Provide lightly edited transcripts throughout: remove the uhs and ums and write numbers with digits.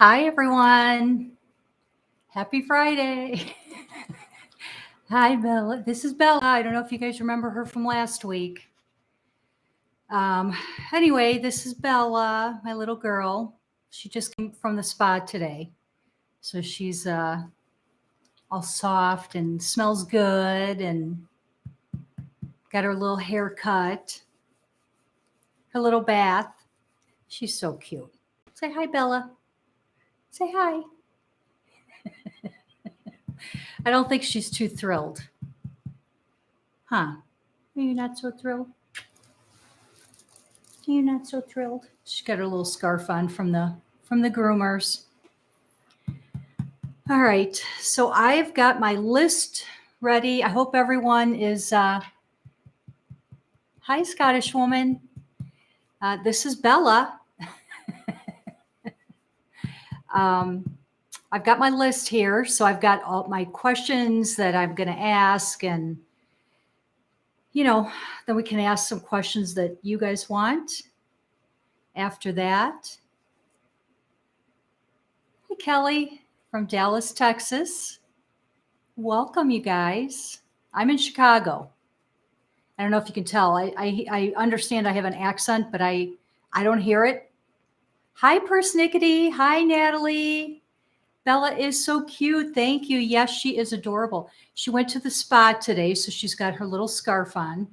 Hi, everyone. Happy Friday. Hi, Bella. This is Bella. I don't know if you guys remember her from last week. Um, anyway, this is Bella, my little girl. She just came from the spa today. So she's all soft and smells good and got her little haircut, her little bath. She's so cute. Say hi, Bella. Say hi. I don't think she's too thrilled. Huh? Are you not so thrilled? Are you not so thrilled? She's got her little scarf on from the groomers. All right, so I've got my list ready. I hope everyone is. Hi, Scottish woman. This is Bella. I've got my list here, so I've got all my questions that I'm going to ask, and then we can ask some questions that you guys want. After that, hey, Kelly from Dallas, Texas. Welcome, you guys. I'm in Chicago. I don't know if you can tell. I understand I have an accent, but I don't hear it. Hi, Persnickety. Hi, Natalie. Bella is so cute. Thank you. Yes, she is adorable. She went to the spa today, so she's got her little scarf on.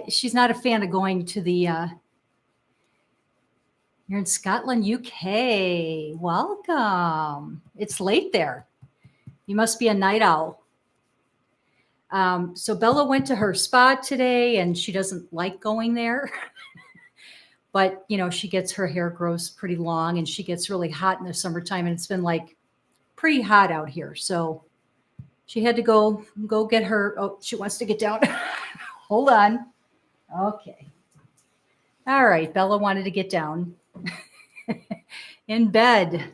She's not a fan of going to the... You're in Scotland, UK. Welcome. It's late there. You must be a night owl. So Bella went to her spa today, and she doesn't like going there. But, she gets her hair grows pretty long, and she gets really hot in the summertime, and it's been like pretty hot out here. So she had to go get her. Oh, she wants to get down. Hold on. Okay. All right. Bella wanted to get down in bed.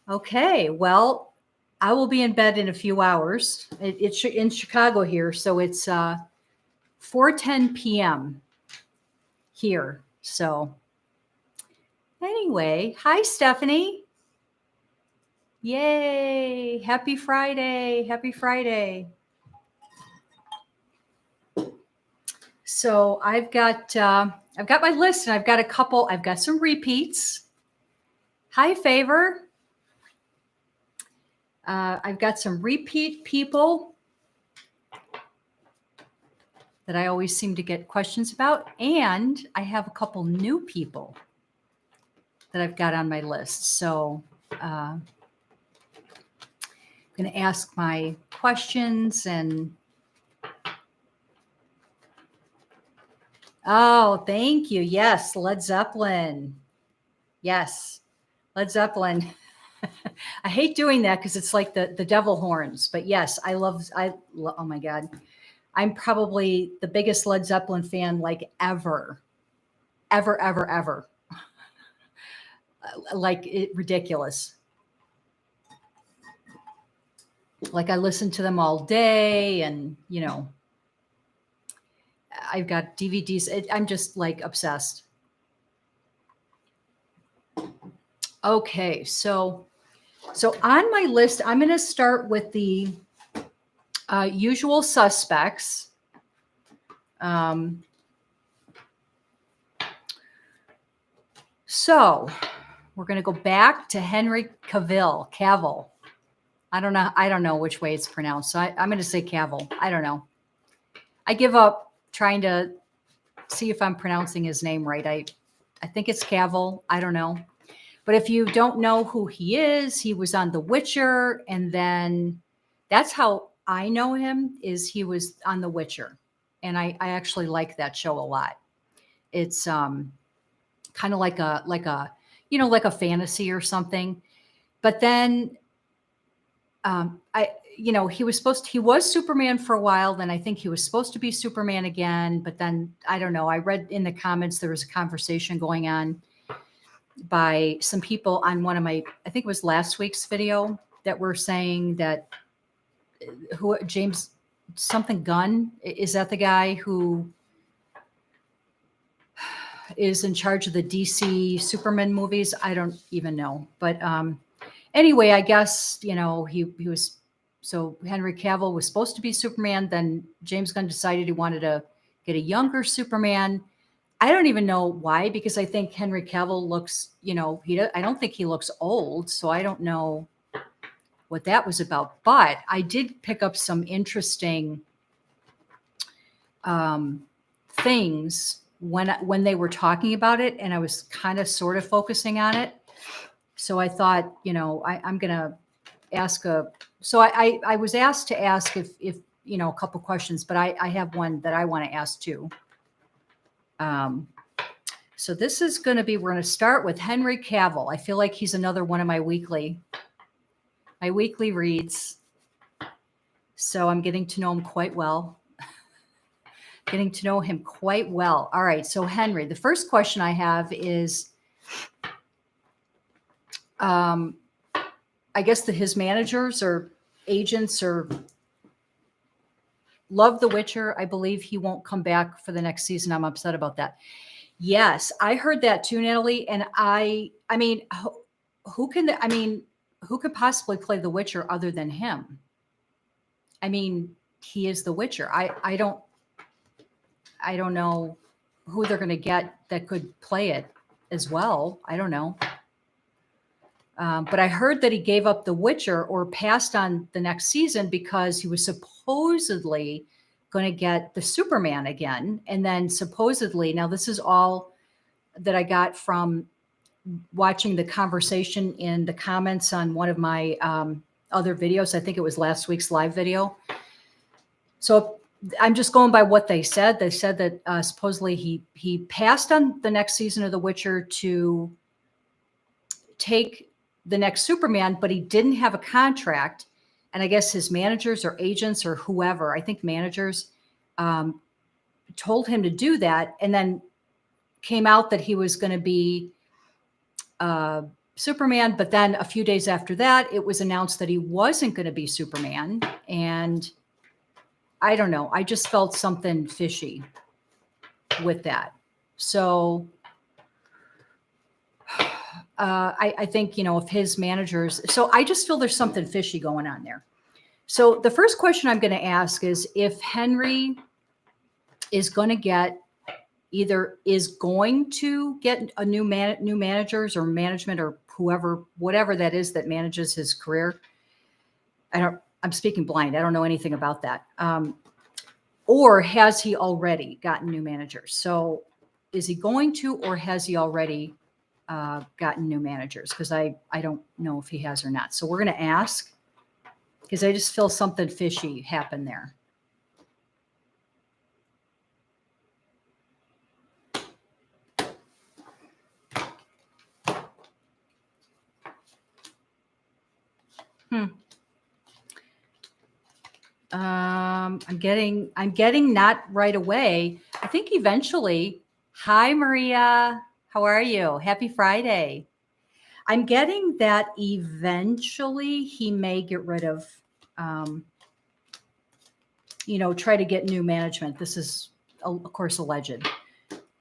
Okay. Well, I will be in bed in a few hours. It's in Chicago here. So it's 4:10 p.m. here. So anyway, hi, Stephanie. Yay. Happy Friday. Happy Friday. So I've got my list, and I've got some repeats. Hi, Favor. I've got some repeat people that I always seem to get questions about. And I have a couple new people that I've got on my list. So I'm going to ask my questions. And oh, thank you. Yes, Led Zeppelin. Yes, Led Zeppelin. I hate doing that because it's like the devil horns. But yes, oh my God. I'm probably the biggest Led Zeppelin fan like ever. Like ridiculous. Like I listen to them all day, and I've got DVDs. I'm just like obsessed. Okay, so on my list, I'm going to start with the usual suspects. So we're going to go back to Henry Cavill. I don't know which way it's pronounced. So I'm going to say Cavill. I don't know. I give up trying to see if I'm pronouncing his name right. I think it's Cavill. I don't know. But if you don't know who he is, he was on The Witcher. And then that's how I know him, is he was on The Witcher. And I actually like that show a lot. It's kind of like a fantasy or something. But then he was Superman for a while. Then I think he was supposed to be Superman again. But then I don't know. I read in the comments there was a conversation going on by some people on one of I think it was last week's video, that were saying that James something Gunn, is that the guy who is in charge of the DC Superman movies. I don't even know. But anyway, I guess, he was, so Henry Cavill was supposed to be Superman. Then James Gunn decided he wanted to get a younger Superman. I don't even know why, because I think Henry Cavill looks, I don't think he looks old. So I don't know what that was about. But I did pick up some interesting things when they were talking about it, and I was kind of sort of focusing on it. So I thought, I'm going to ask I was asked to ask if a couple questions, but I have one that I want to ask too. So this is going to be, we're going to start with Henry Cavill. I feel like he's another one of my weekly reads. So I'm getting to know him quite well. All right. So Henry, the first question I have is, I guess his managers or agents or love The Witcher. I believe he won't come back for the next season. I'm upset about that. Yes, I heard that too, Natalie. And I mean, who could possibly play The Witcher other than him? I mean, he is The Witcher. I don't know who they're going to get that could play it as well. I don't know. But I heard that he gave up The Witcher or passed on the next season because he was supposedly going to get the Superman again. And then supposedly, now this is all that I got from watching the conversation in the comments on one of my other videos. I think it was last week's live video. So I'm just going by what they said. They said that supposedly he passed on the next season of The Witcher to take the next Superman, but he didn't have a contract. And I guess his managers or agents or whoever, I think managers, told him to do that. And then came out that he was going to be Superman. But then a few days after that, it was announced that he wasn't going to be Superman. And I don't know. I just felt something fishy with that. So I think, if his managers, so I just feel there's something fishy going on there. So the first question I'm going to ask is if Henry is going to get a new managers or management or whatever that is that manages his career. I'm speaking blind. I don't know anything about that. Or has he already gotten new managers? So is he going to, or has he already gotten new managers? Because I don't know if he has or not. So we're going to ask, because I just feel something fishy happened there. I'm getting not right away. I think eventually. Hi, Maria. How are you? Happy Friday. I'm getting that eventually he may get rid of, try to get new management. This is, of course, alleged.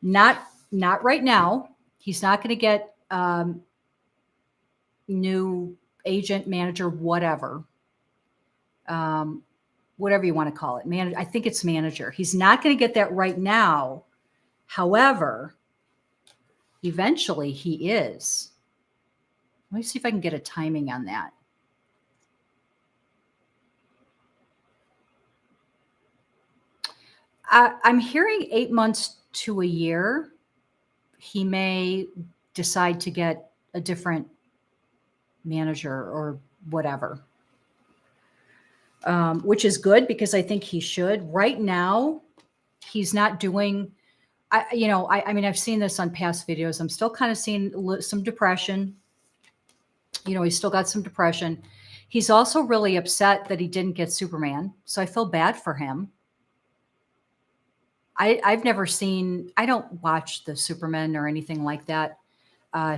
Not right now. He's not going to get new agent, manager, whatever. Whatever you want to call it. I think it's manager. He's not going to get that right now. However, eventually he is. Let me see if I can get a timing on that. I'm hearing 8 months to a year. He may decide to get a different manager or whatever. Which is good because I think he should. Right now, he's not doing, I've seen this on past videos. I'm still kind of seeing some depression. He's still got some depression. He's also really upset that he didn't get Superman. So I feel bad for him. I've never seen, I don't watch the Superman or anything like that.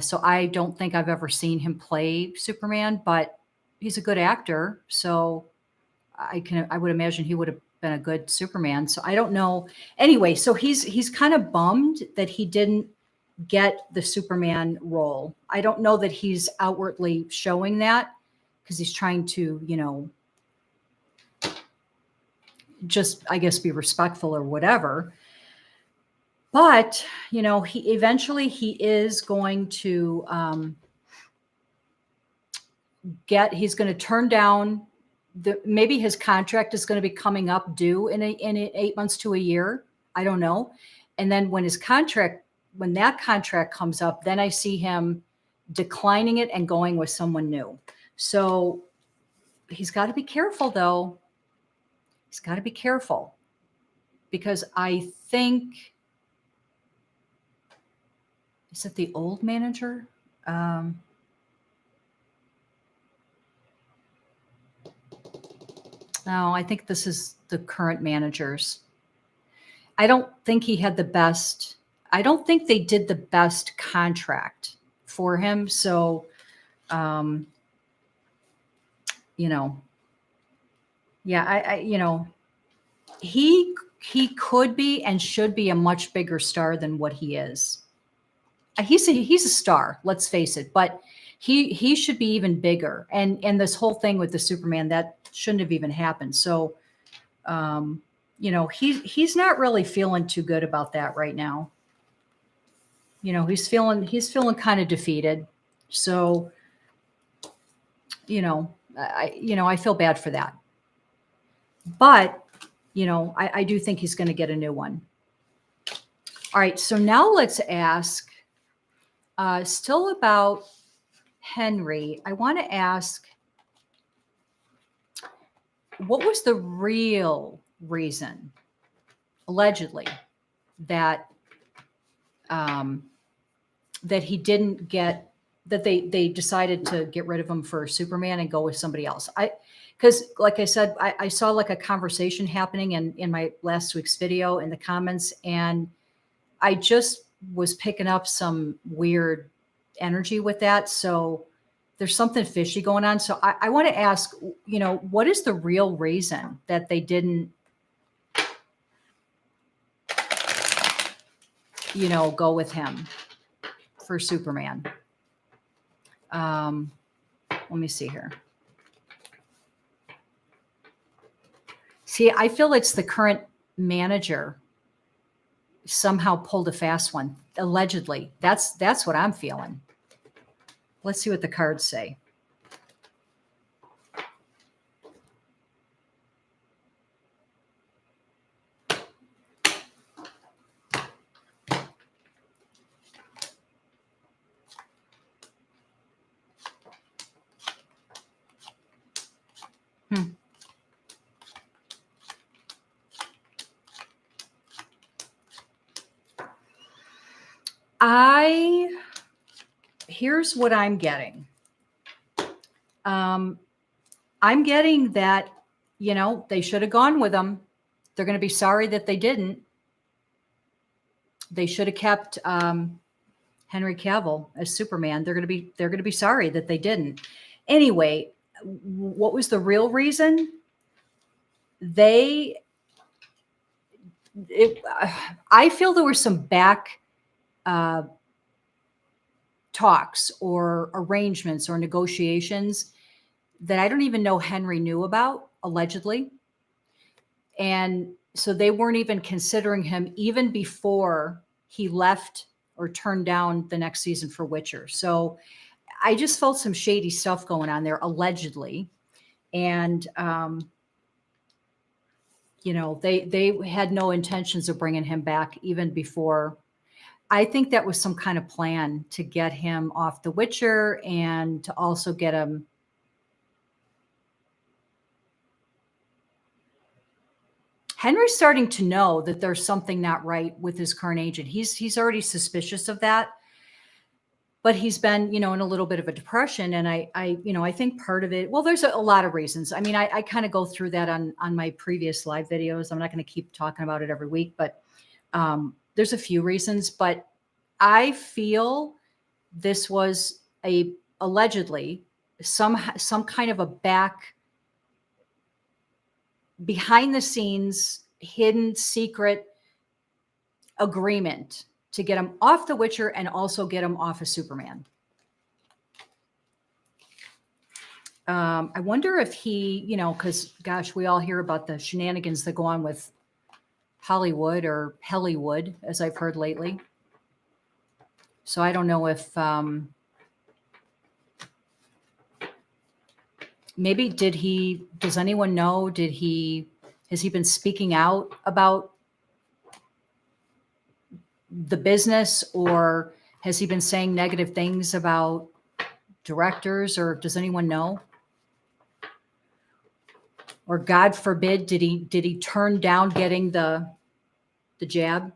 So I don't think I've ever seen him play Superman, but he's a good actor. So I would imagine he would have been a good Superman. So I don't know. Anyway, so he's kind of bummed that he didn't get the Superman role. I don't know that he's outwardly showing that because he's trying to, just, I guess, be respectful or whatever. But, he eventually he is going to he's going to turn down maybe his contract is going to be coming up due in 8 months to a year. I don't know. And then when that contract comes up, then I see him declining it and going with someone new. So he's got to be careful, though. He's got to be careful because I think, is it the old manager? No, I think this is the current managers. I don't think he had the best. I don't think they did the best contract for him. So, yeah, he could be and should be a much bigger star than what he is. He's a star, let's face it, but he should be even bigger. And this whole thing with the Superman, that shouldn't have even happened. So, he's not really feeling too good about that right now. He's feeling kind of defeated. So, I feel bad for that. But, I do think he's going to get a new one. All right. So now let's ask, still about Henry. I want to ask, what was the real reason, allegedly, that he didn't get, that they decided to get rid of him for Superman and go with somebody else? Because like I said, I saw like a conversation happening in my last week's video in the comments, and I just was picking up some weird energy with that. So there's something fishy going on. So I want to ask, what is the real reason that they didn't, go with him for Superman? Let me see here. See, I feel it's the current manager somehow pulled a fast one, allegedly. That's what I'm feeling. Let's see what the cards say. Here's what I'm getting. I'm getting that, they should have gone with him. They're going to be sorry that they didn't. They should have kept Henry Cavill as Superman. They're going to be sorry that they didn't. Anyway, what was the real reason? I feel there were some back talks or arrangements or negotiations that I don't even know Henry knew about, allegedly. And so they weren't even considering him even before he left or turned down the next season for Witcher. So I just felt some shady stuff going on there, allegedly. And, they had no intentions of bringing him back even before. I think that was some kind of plan to get him off The Witcher and to also get him. Henry's starting to know that there's something not right with his current agent. He's already suspicious of that, but he's been, in a little bit of a depression. And I think part of it, well, there's a lot of reasons. I mean, I kind of go through that on my previous live videos. I'm not going to keep talking about it every week, but there's a few reasons, but I feel this was allegedly some kind of a behind the scenes, hidden secret agreement to get him off The Witcher and also get him off of Superman. I wonder if he, because gosh, we all hear about the shenanigans that go on with Hollywood or Hellywood, as I've heard lately. So I don't know if maybe does anyone know, has he been speaking out about the business, or has he been saying negative things about directors, or does anyone know? Or God forbid, did he turn down getting the jab?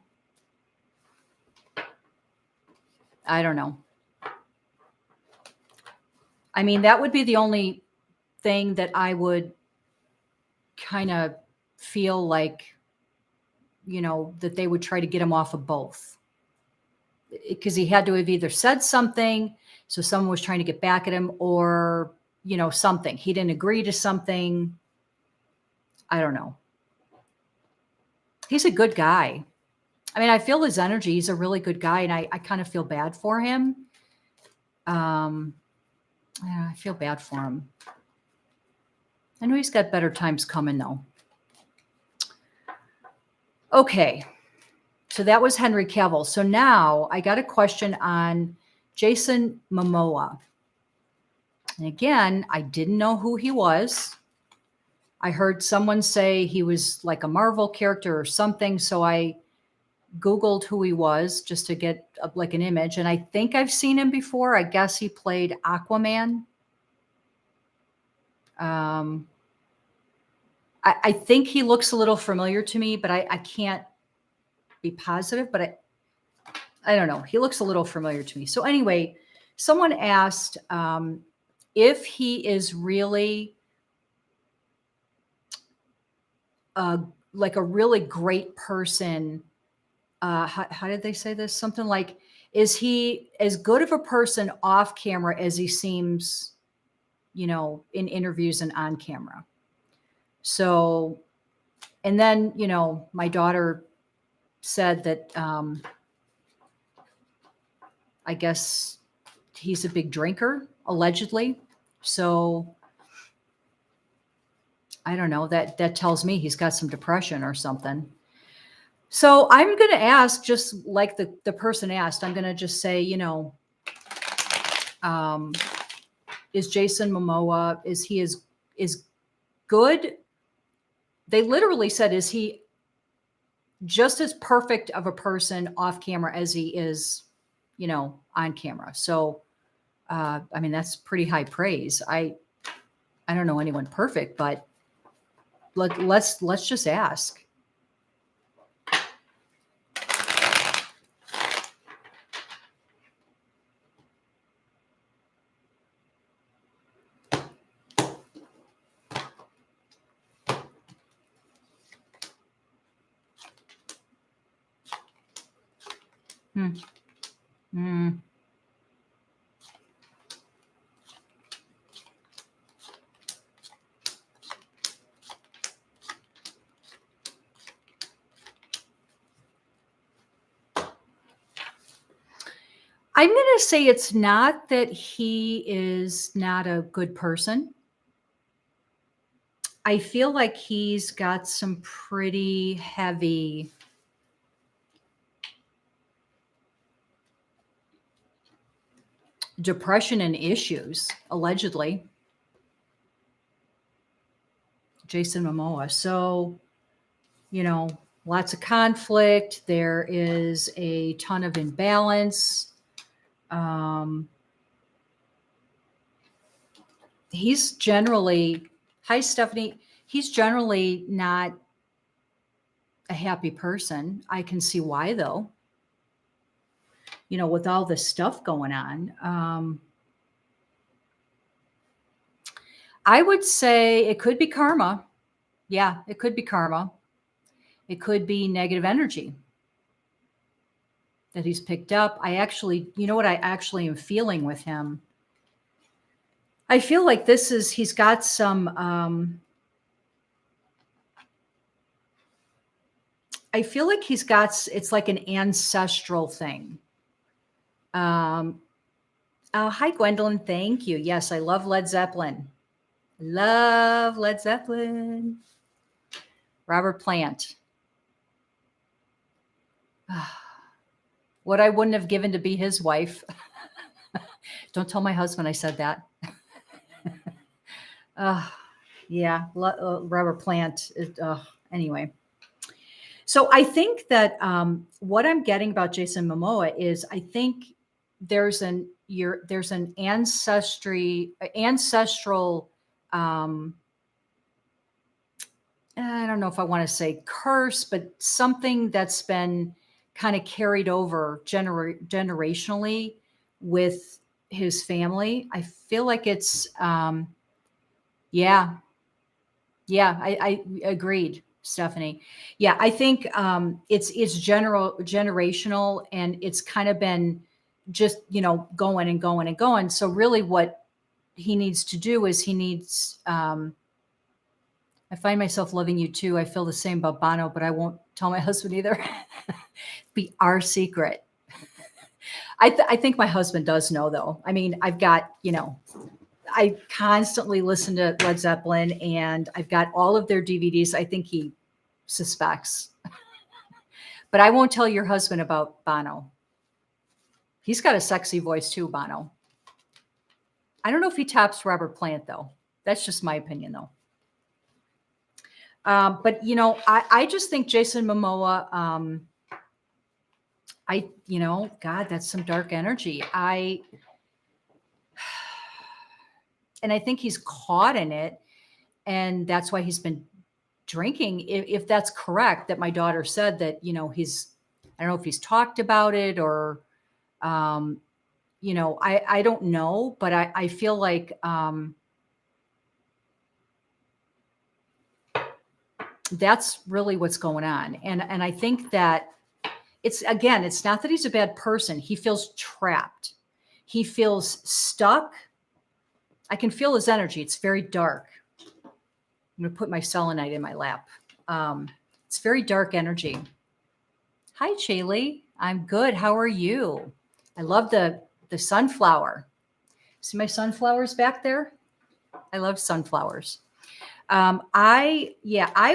I don't know. I mean, that would be the only thing that I would kind of feel like, that they would try to get him off of both. Because he had to have either said something, so someone was trying to get back at him, or, something. He didn't agree to something. I don't know. He's a good guy. I mean, I feel his energy. He's a really good guy, and I kind of feel bad for him. I feel bad for him. I know he's got better times coming, though. Okay. So that was Henry Cavill. So now I got a question on Jason Momoa. And again, I didn't know who he was. I heard someone say he was like a Marvel character or something. So I Googled who he was just to get like an image. And I think I've seen him before. I guess he played Aquaman. I think he looks a little familiar to me, but I can't be positive, but I don't know. He looks a little familiar to me. So anyway, someone asked if he is really like a really great person. How did they say this? Something like, is he as good of a person off camera as he seems, in interviews and on camera? So, and then, my daughter said that I guess he's a big drinker, allegedly. So I don't know, that tells me he's got some depression or something. So I'm going to ask, just like the person asked, I'm going to just say, is Jason Momoa, is he is good? They literally said, is he just as perfect of a person off camera as he is, on camera? So, I mean, that's pretty high praise. I don't know anyone perfect, but let's just ask. I'm going to say it's not that he is not a good person. I feel like he's got some pretty heavy depression and issues, allegedly. Jason Momoa. So, lots of conflict. There is a ton of imbalance. He's generally, hi, Stephanie. He's generally not a happy person. I can see why, though. With all this stuff going on. I would say it could be karma. Yeah, it could be karma. It could be negative energy that he's picked up. I actually, what I actually am feeling with him? I feel like he's got some I feel like it's like an ancestral thing. Oh, hi, Gwendolyn. Thank you. Yes, I love Led Zeppelin. Love Led Zeppelin. Robert Plant. What I wouldn't have given to be his wife. Don't tell my husband I said that. Yeah, Robert Plant. Anyway. So I think that what I'm getting about Jason Momoa is I think there's an ancestral I don't know if I want to say curse, but something that's been kind of carried over generationally with his family. I feel like it's yeah, I agreed, Stephanie. Yeah, I think it's generational, and it's kind of been just going and going and going. So really, what he needs to do is I find myself loving you too. I feel the same about Bono, but I won't tell my husband either. Be our secret. I think my husband does know, though. I mean, I've got I constantly listen to Led Zeppelin, and I've got all of their DVDs. I think he suspects. But I won't tell your husband about Bono. He's got a sexy voice too, Bono. I don't know if he tops Robert Plant, though. That's just my opinion, though. But I just think Jason Momoa, God, that's some dark energy. And I think he's caught in it, and that's why he's been drinking. If that's correct, that my daughter said that, I don't know if he's talked about it or, I don't know, but I feel like, that's really what's going on. And I think that it's not that he's a bad person. He feels trapped. He feels stuck. I can feel his energy. It's very dark. I'm going to put my selenite in my lap. It's very dark energy. Hi, Shaylee. I'm good. How are you? I love the sunflower. See my sunflowers back there? I love sunflowers. I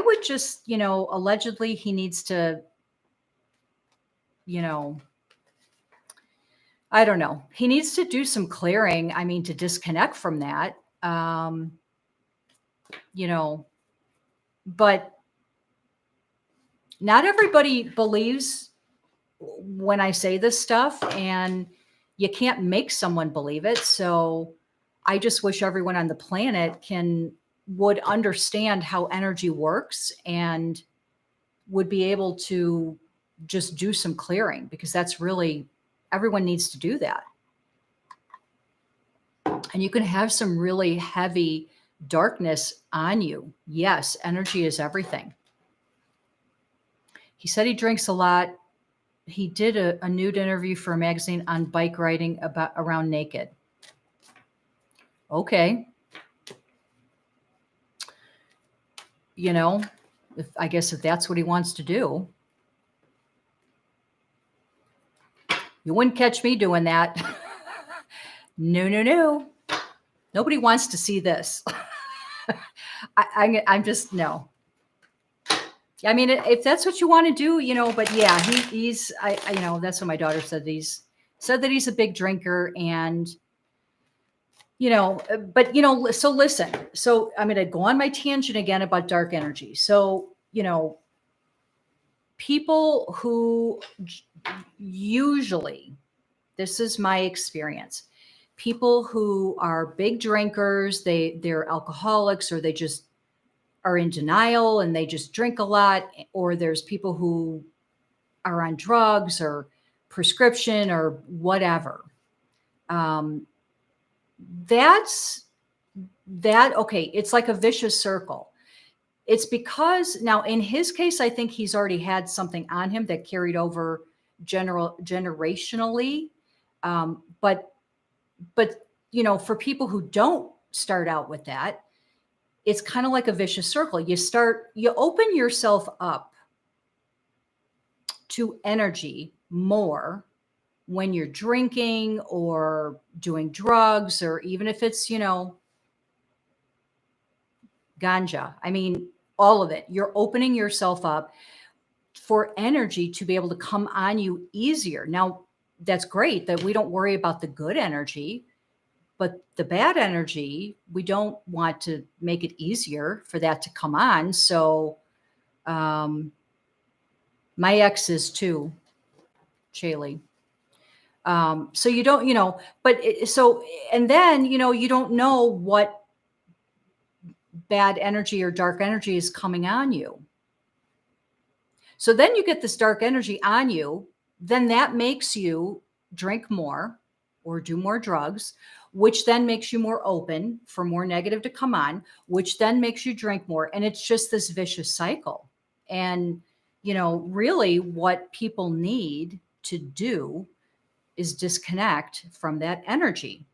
would just, allegedly he needs to, I don't know. He needs to do some clearing. I mean, to disconnect from that, but not everybody believes when I say this stuff, and you can't make someone believe it. So I just wish everyone on the planet would understand how energy works and would be able to just do some clearing, because that's really, everyone needs to do that. And you can have some really heavy darkness on you. Yes, energy is everything. He said he drinks a lot. He did a nude interview for a magazine on bike riding around naked. Okay. I guess if that's what he wants to do. You wouldn't catch me doing that. No. Nobody wants to see this. I'm just, no. I mean, if that's what you want to do, but yeah, he's that's what my daughter said. Said that he's a big drinker, and, but, so listen, so I'm going to go on my tangent again about dark energy. So, people who usually, this is my experience, people who are big drinkers, they're alcoholics, or they just are in denial and they just drink a lot, or there's people who are on drugs or prescription or whatever. Okay, it's like a vicious circle. It's because now in his case, I think he's already had something on him that carried over generationally. But for people who don't start out with that, it's kind of like a vicious circle. You open yourself up to energy more when you're drinking or doing drugs, or even if it's, ganja. I mean, all of it. You're opening yourself up for energy to be able to come on you easier. Now, that's great that we don't worry about the good energy, but the bad energy, we don't want to make it easier for that to come on. So, my ex is too, Shaylee. So you don't, and then, you don't know what bad energy or dark energy is coming on you. So then you get this dark energy on you, then that makes you drink more or do more drugs, which then makes you more open for more negative to come on, which then makes you drink more. And it's just this vicious cycle. And, really what people need to do is disconnect from that energy.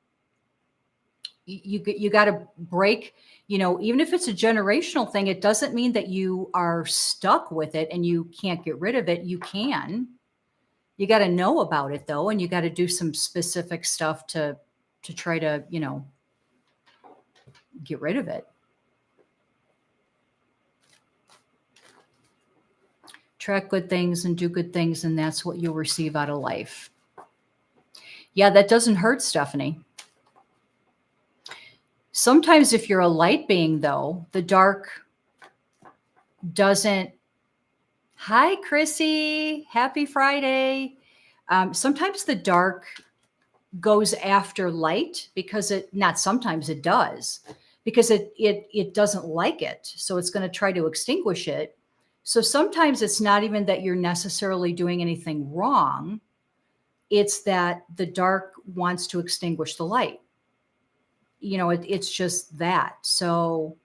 You got to break, even if it's a generational thing, it doesn't mean that you are stuck with it and you can't get rid of it. You can. You got to know about it though, and you got to do some specific stuff to try to, get rid of it. Track good things and do good things, and that's what you'll receive out of life. Yeah, that doesn't hurt, Stephanie. Sometimes if you're a light being, though, the dark doesn't. Hi, Chrissy. Happy Friday. Sometimes the dark goes after light because not sometimes it does, because it doesn't like it. So it's going to try to extinguish it. So sometimes it's not even that you're necessarily doing anything wrong. It's that the dark wants to extinguish the light. It's just that. So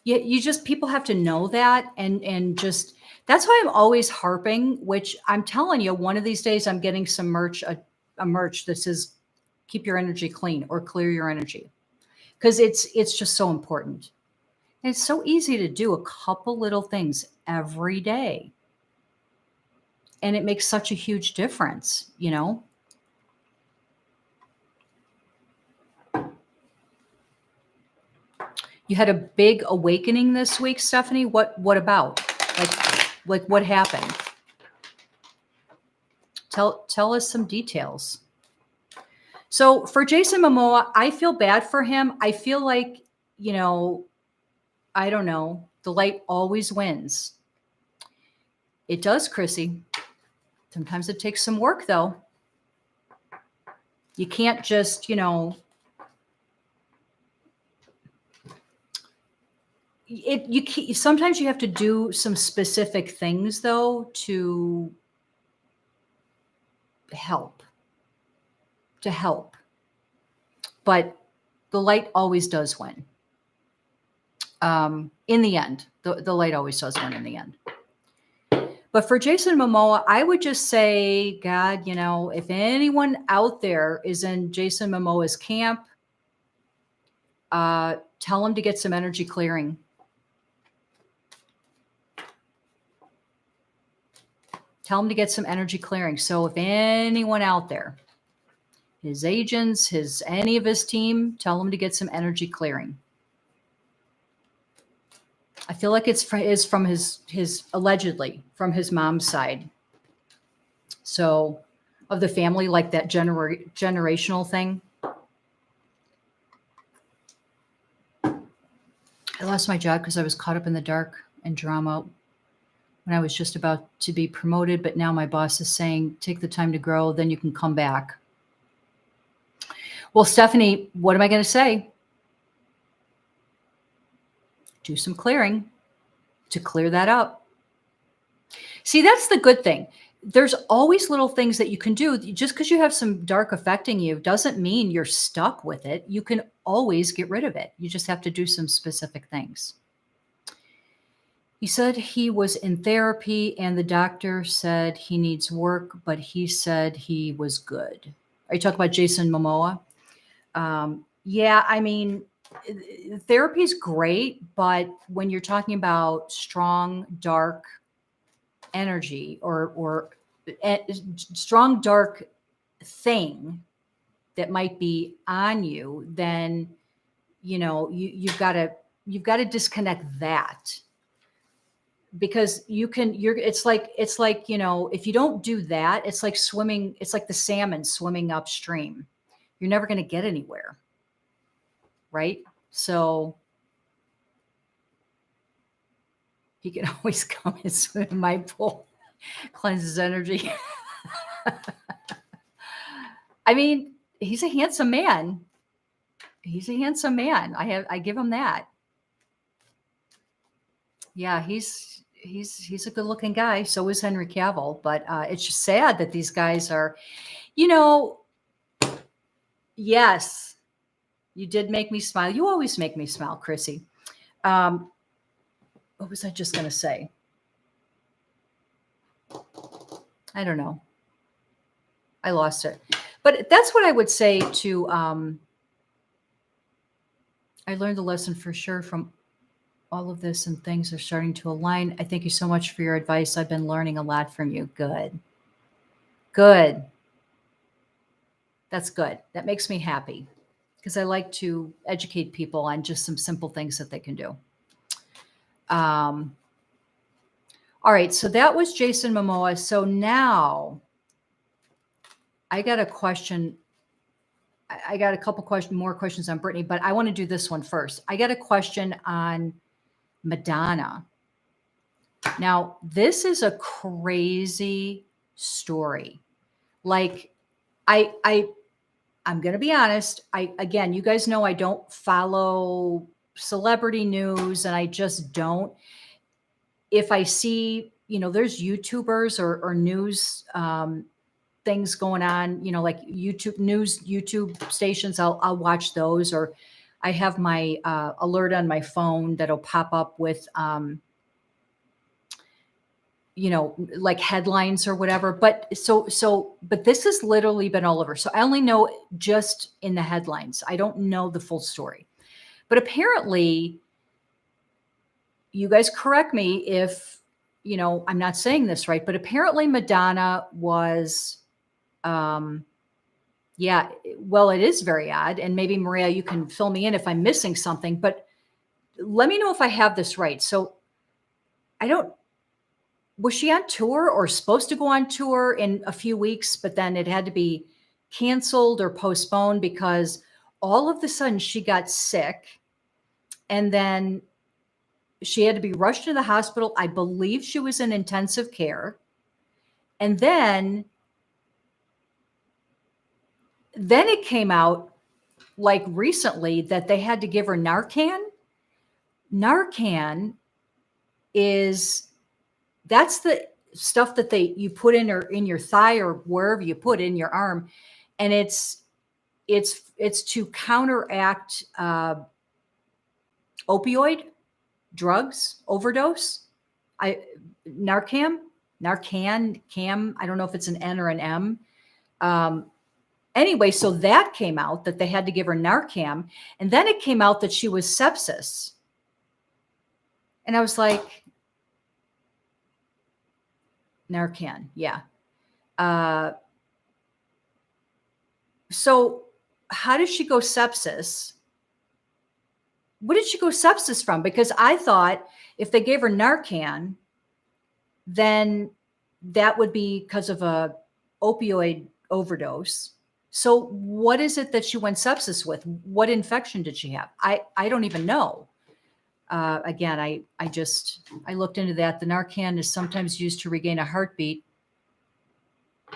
people have to know that, and just, that's why I'm always harping, which I'm telling you, one of these days I'm getting some merch, a merch that says, keep your energy clean or clear your energy. Because it's just so important. And it's so easy to do a couple little things every day. And it makes such a huge difference, You had a big awakening this week, Stephanie. What about? Like what happened? Tell us some details. So for Jason Momoa, I feel bad for him. I feel like, I don't know, the light always wins. It does, Chrissy. Sometimes it takes some work, though. You can't just, sometimes you have to do some specific things, though, to help. But the light always does win. In the end, the light always does win in the end. But for Jason Momoa, I would just say, God, if anyone out there is in Jason Momoa's camp, tell him to get some energy clearing. Tell him to get some energy clearing. So if anyone out there, his agents, any of his team, tell him to get some energy clearing. I feel like it's from his allegedly from his mom's side. So of the family, like that generational thing. I lost my job because I was caught up in the dark and drama when I was just about to be promoted. But now my boss is saying, take the time to grow, then you can come back. Well, Stephanie, what am I going to say? Do some clearing to clear that up. See, that's the good thing. There's always little things that you can do. Just because you have some dark affecting you doesn't mean you're stuck with it. You can always get rid of it. You just have to do some specific things. He said he was in therapy and the doctor said he needs work, but he said he was good. Are you talking about Jason Momoa? Yeah, I mean, therapy is great, but when you're talking about strong, dark energy or strong, dark thing that might be on you, then, you've got to disconnect that, because it's like, if you don't do that, it's like swimming. It's like the salmon swimming upstream. You're never going to get anywhere. Right. So he can always come and swim in my pool, cleanses energy. I mean, he's a handsome man. He's a handsome man. I give him that. Yeah, he's a good looking guy. So is Henry Cavill, but it's just sad that these guys are, yes, you did make me smile. You always make me smile, Chrissy. What was I just going to say? I don't know. I lost it. But that's what I would say to, I learned the lesson for sure from all of this, and things are starting to align. I thank you so much for your advice. I've been learning a lot from you. Good. Good. That's good. That makes me happy, because I like to educate people on just some simple things that they can do. All right. So that was Jason Momoa. So now I got a question. I got a couple more questions on Britney, but I want to do this one first. I got a question on Madonna. Now, this is a crazy story. Like, I'm going to be honest. Again, you guys know I don't follow celebrity news, and I just don't. If I see, there's YouTubers or news things going on, like YouTube stations, I'll watch those, or I have my alert on my phone that'll pop up with, like headlines or whatever. But but this has literally been all over. So I only know just in the headlines. I don't know the full story. But apparently, you guys correct me if, I'm not saying this right, but apparently Madonna was, yeah, well, it is very odd. And maybe Maria, you can fill me in if I'm missing something, but let me know if I have this right. So was she on tour or supposed to go on tour in a few weeks, but then it had to be canceled or postponed because all of a sudden she got sick, and then she had to be rushed to the hospital. I believe she was in intensive care. And then it came out like recently that they had to give her Narcan. Narcan that's the stuff that you put in your thigh or wherever you put in your arm. And it's to counteract opioid drugs overdose. Narcan, Cam. I don't know if it's an N or an M. Anyway, so that came out that they had to give her Narcan, and then it came out that she was sepsis. And I was like, Narcan, yeah. So how did she go sepsis? What did she go sepsis from? Because I thought if they gave her Narcan, then that would be because of a opioid overdose. So what is it that she went sepsis with? What infection did she have? I don't even know. Again, I looked into that. The Narcan is sometimes used to regain a heartbeat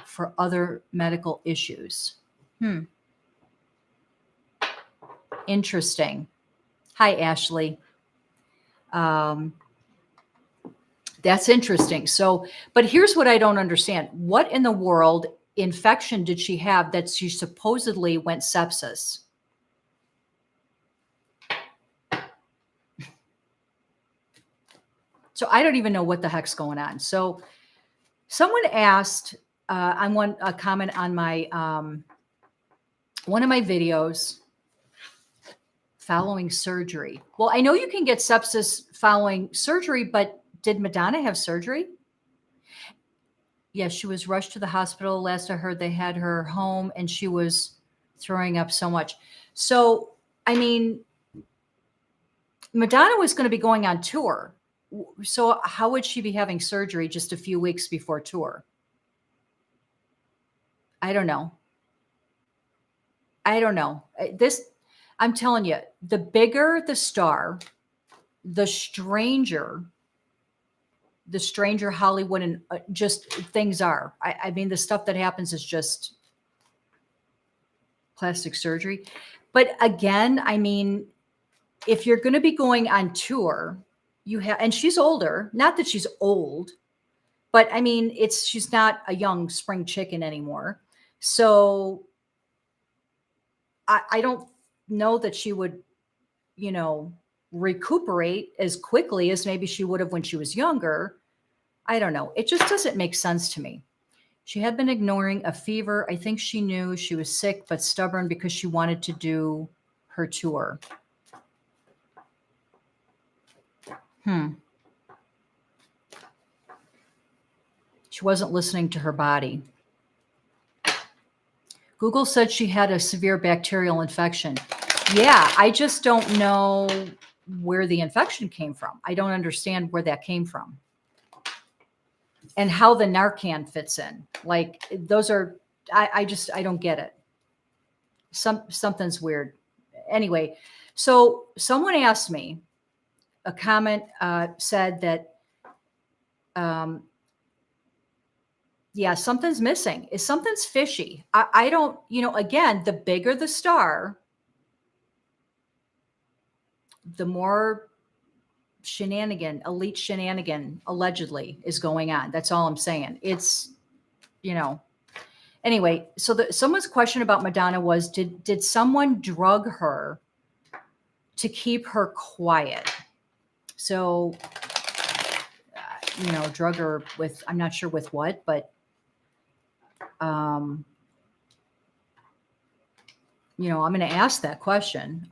for other medical issues. Interesting. Hi, Ashley. That's interesting. So, but here's what I don't understand. What in the world infection did she have that she supposedly went sepsis? So I don't even know what the heck's going on. So someone asked a comment on my one of my videos. following surgery. Well, I know you can get sepsis following surgery, but did Madonna have surgery? Yes, she was rushed to the hospital. Last I heard, they had her home and she was throwing up so much. So, I mean, Madonna was going to be going on tour. So how would she be having surgery just a few weeks before tour? I don't know. I don't know. I'm telling you, the bigger the star, the stranger Hollywood and just things are. I mean, the stuff that happens is just plastic surgery. But again, I mean, if you're going to be going on tour, you have, and she's older, not that she's old, but I mean, she's not a young spring chicken anymore. So I don't know that she would, recuperate as quickly as maybe she would have when she was younger. I don't know. It just doesn't make sense to me. She had been ignoring a fever. I think she knew she was sick, but stubborn because she wanted to do her tour. She wasn't listening to her body. Google said she had a severe bacterial infection. Yeah, I just don't know where the infection came from. I don't understand where that came from. And how the Narcan fits in. Like, those are, I don't get it. Something's weird. Anyway, so someone asked me, a comment said that, yeah, something's missing. Something's fishy. I don't, again, the bigger the star, the more elite shenanigan allegedly is going on. That's all I'm saying. It's, anyway, so someone's question about Madonna was, did someone drug her to keep her quiet? So, drug her with, I'm not sure with what, but, I'm going to ask that question.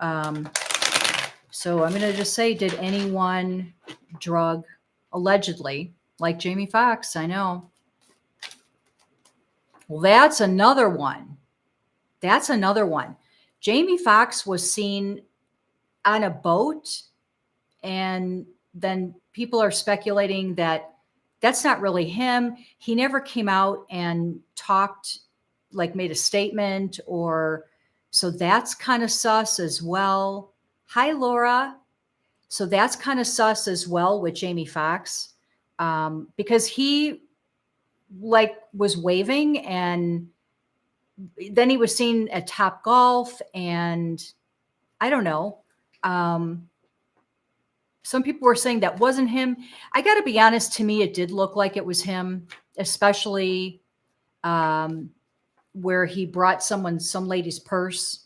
So I'm going to just say, did anyone drug allegedly, like Jamie Foxx? I know. Well, that's another one. Jamie Foxx was seen on a boat, and then people are speculating that that's not really him. He never came out and talked, like made a statement, or so that's kind of sus as well. Hi, Laura. So that's kind of sus as well with Jamie Foxx, because he was waving, and then he was seen at Top Golf, and I don't know. Some people were saying that wasn't him. I got to be honest, to me, it did look like it was him, especially where he brought some lady's purse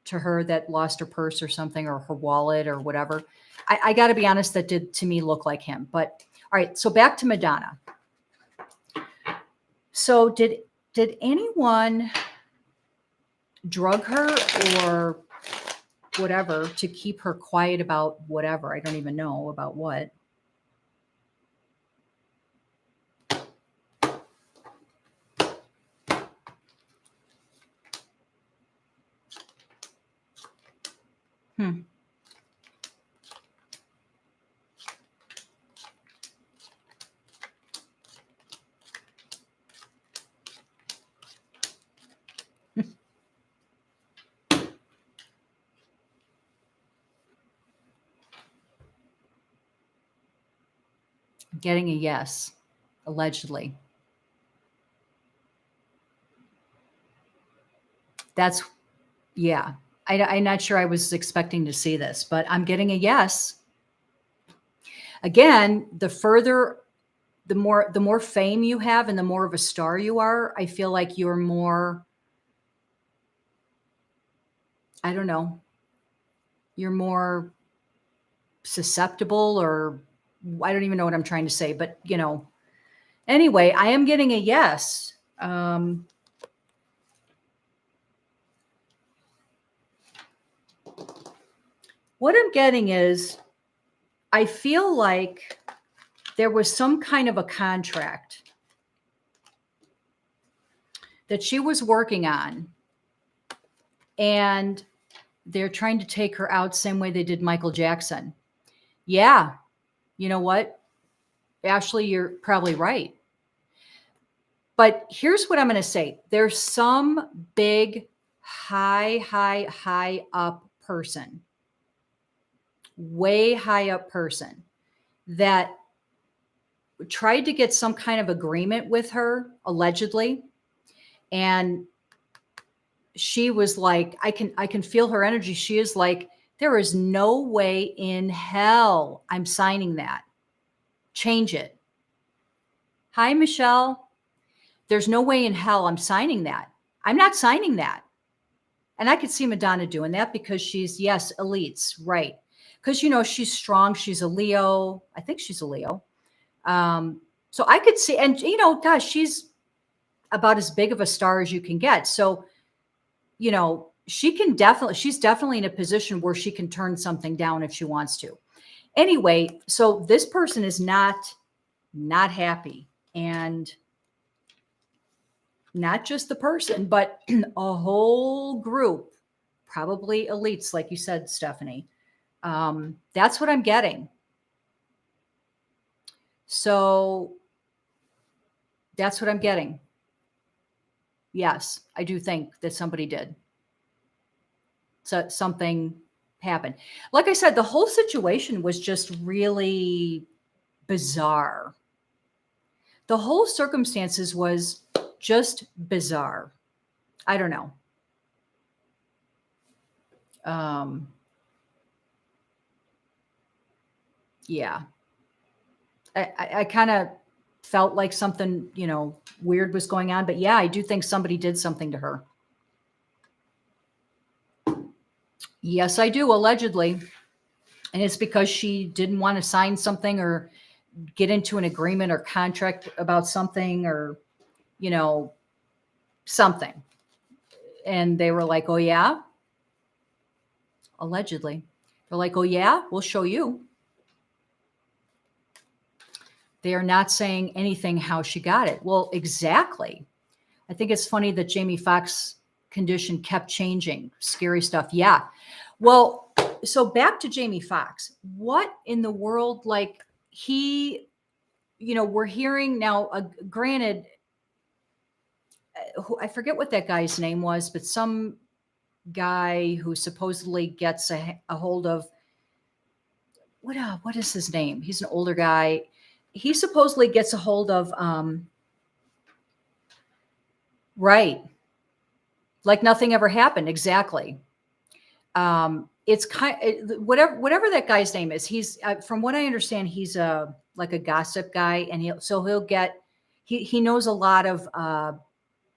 to her that lost her purse or something, or her wallet or whatever. I got to be honest, that did to me look like him. But all right, so back to Madonna. So did anyone drug her or whatever to keep her quiet about whatever? I don't even know about what. Getting a yes, allegedly. That's, yeah. I'm not sure I was expecting to see this, but I'm getting a yes. Again, the more fame you have and the more of a star you are, I feel like you're more, I don't know, you're more susceptible, or I don't even know what I'm trying to say, but anyway, I am getting a yes. What I'm getting is I feel like there was some kind of a contract that she was working on, and they're trying to take her out same way they did Michael Jackson. Yeah. You know what? Ashley, you're probably right. But here's what I'm going to say. There's some big, high up person, way high up person that tried to get some kind of agreement with her, allegedly. And she was like, I can feel her energy. She is like, there is no way in hell I'm signing that. Change it. Hi, Michelle. There's no way in hell I'm signing that. I'm not signing that. And I could see Madonna doing that because she's, yes, elites, right. Because, you know, she's strong. She's a Leo. I think she's a Leo. So I could see, and, you know, gosh, she's about as big of a star as you can get. So, you know, she's definitely in a position where she can turn something down if she wants to. Anyway, so this person is not happy. And not just the person, but a whole group, probably elites, like you said, Stephanie. That's what I'm getting. So that's what I'm getting. Yes, I do think that somebody did. So something happened. Like I said, the whole situation was just really bizarre. The whole circumstances was just bizarre. I don't know. Yeah. I kind of felt like something, you know, weird was going on, but yeah, I do think somebody did something to her. Yes, I do, allegedly. And it's because she didn't want to sign something or get into an agreement or contract about something, or, you know, something. And they were like, oh yeah, allegedly. They're like, oh yeah, we'll show you. They are not saying anything how she got it. Well, exactly. I think it's funny that Jamie Foxx condition kept changing. Scary stuff. Yeah. Well, so back to Jamie Foxx. What in the world, like, he, you know, we're hearing now, granted, I forget what that guy's name was, but some guy who supposedly gets a hold of, what is his name? He's an older guy. He supposedly gets a hold of, right. Like nothing ever happened. Exactly. It's whatever that guy's name is. He's, from what I understand, he's like a gossip guy, and he'll get, he knows a lot of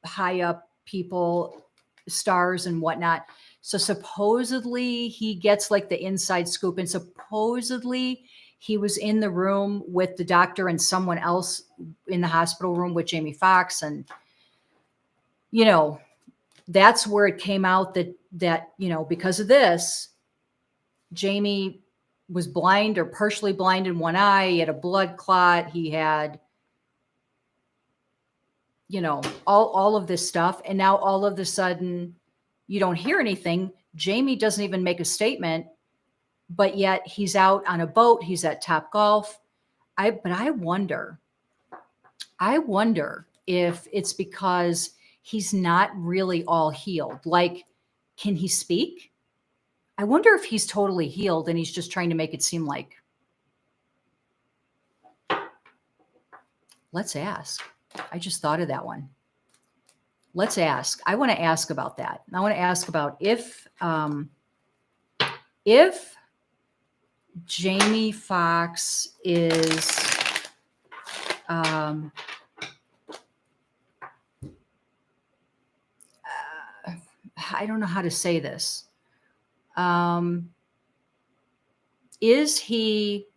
high up people, stars and whatnot. So supposedly he gets like the inside scoop, and supposedly he was in the room with the doctor and someone else in the hospital room with Jamie Foxx, and, you know, that's where it came out that, you know, because of this, Jamie was blind or partially blind in one eye. He had a blood clot. He had, you know, all of this stuff. And now all of a sudden you don't hear anything. Jamie doesn't even make a statement, but yet he's out on a boat. He's at Top Golf. But I wonder if it's because he's not really all healed. Like, can he speak? I wonder if he's totally healed and he's just trying to make it seem like. Let's ask. I just thought of that one. Let's ask. I want to ask about that. I want to ask about if Jamie Foxx is I don't know how to say this. Is he,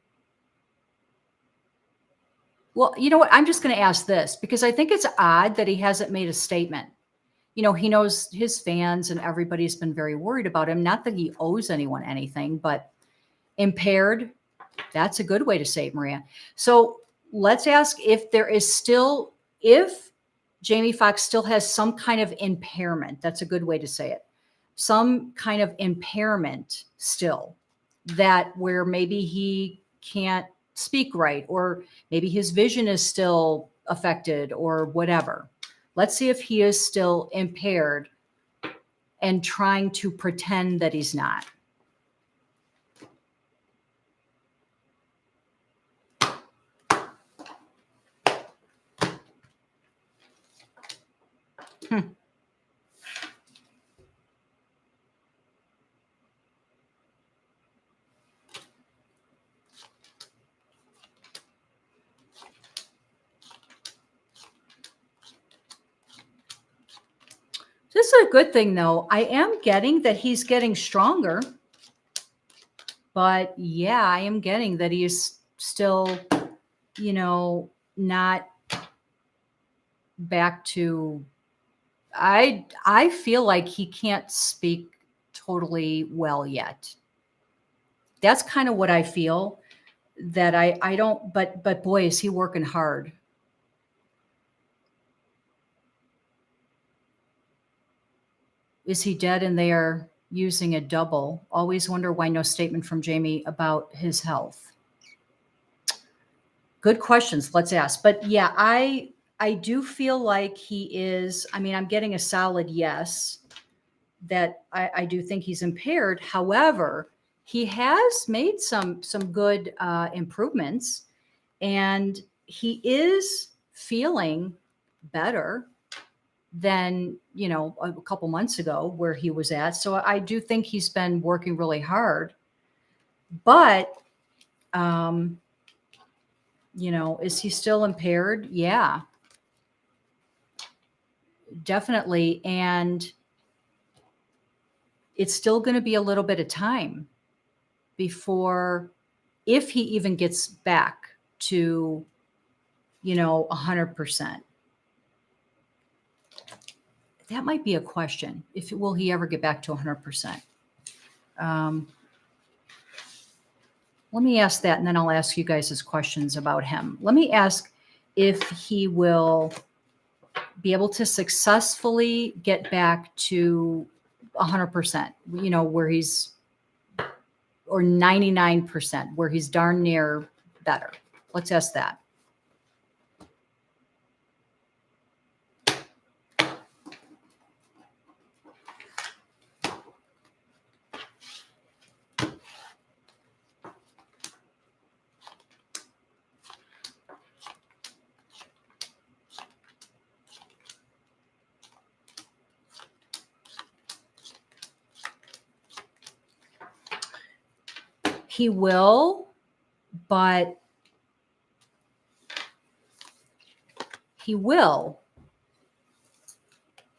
well, you know what? I'm just going to ask this because I think it's odd that he hasn't made a statement. You know, he knows his fans and everybody's been very worried about him. Not that he owes anyone anything, but Impaired. That's a good way to say it, Maria. So let's ask if there is still, if Jamie Foxx still has some kind of impairment. That's a good way to say it. Some kind of impairment still, that where maybe he can't speak right, or maybe his vision is still affected or whatever. Let's see if he is still impaired and trying to pretend that he's not. This is a good thing, though. I am getting that he's getting stronger. But yeah, I am getting that he is still, not back to, I feel like he can't speak totally well yet. That's kind of what I feel, that I don't, but boy, is he working hard. Is he dead and they are using a double? Always wonder why no statement from Jamie about his health. Good questions. Let's ask. But yeah, I do feel like he is, I mean, I'm getting a solid yes, that I do think he's impaired. However, he has made some good improvements, and he is feeling better than, a couple months ago where he was at. So I do think he's been working really hard. But, is he still impaired? Yeah, definitely. And it's still going to be a little bit of time before, if he even gets back to, 100%. That might be a question. Will he ever get back to 100%? Let me ask that, and then I'll ask you guys his questions about him. Let me ask if he will be able to successfully get back to 100%, where he's, or 99%, where he's darn near better. Let's ask that. He will, but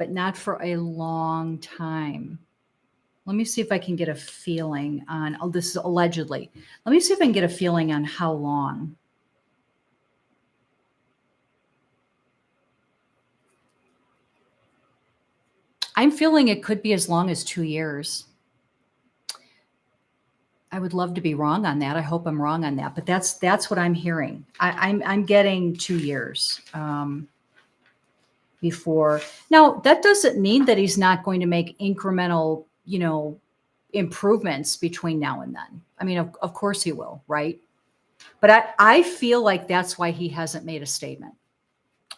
not for a long time. Let me see if I can get a feeling on, this is allegedly. Let me see if I can get a feeling on how long. I'm feeling it could be as long as 2 years. I would love to be wrong on that. I hope I'm wrong on that, but that's what I'm hearing. I'm getting 2 years before. Now, that doesn't mean that he's not going to make incremental, improvements between now and then. I mean, of course he will, right? But I feel like that's why he hasn't made a statement.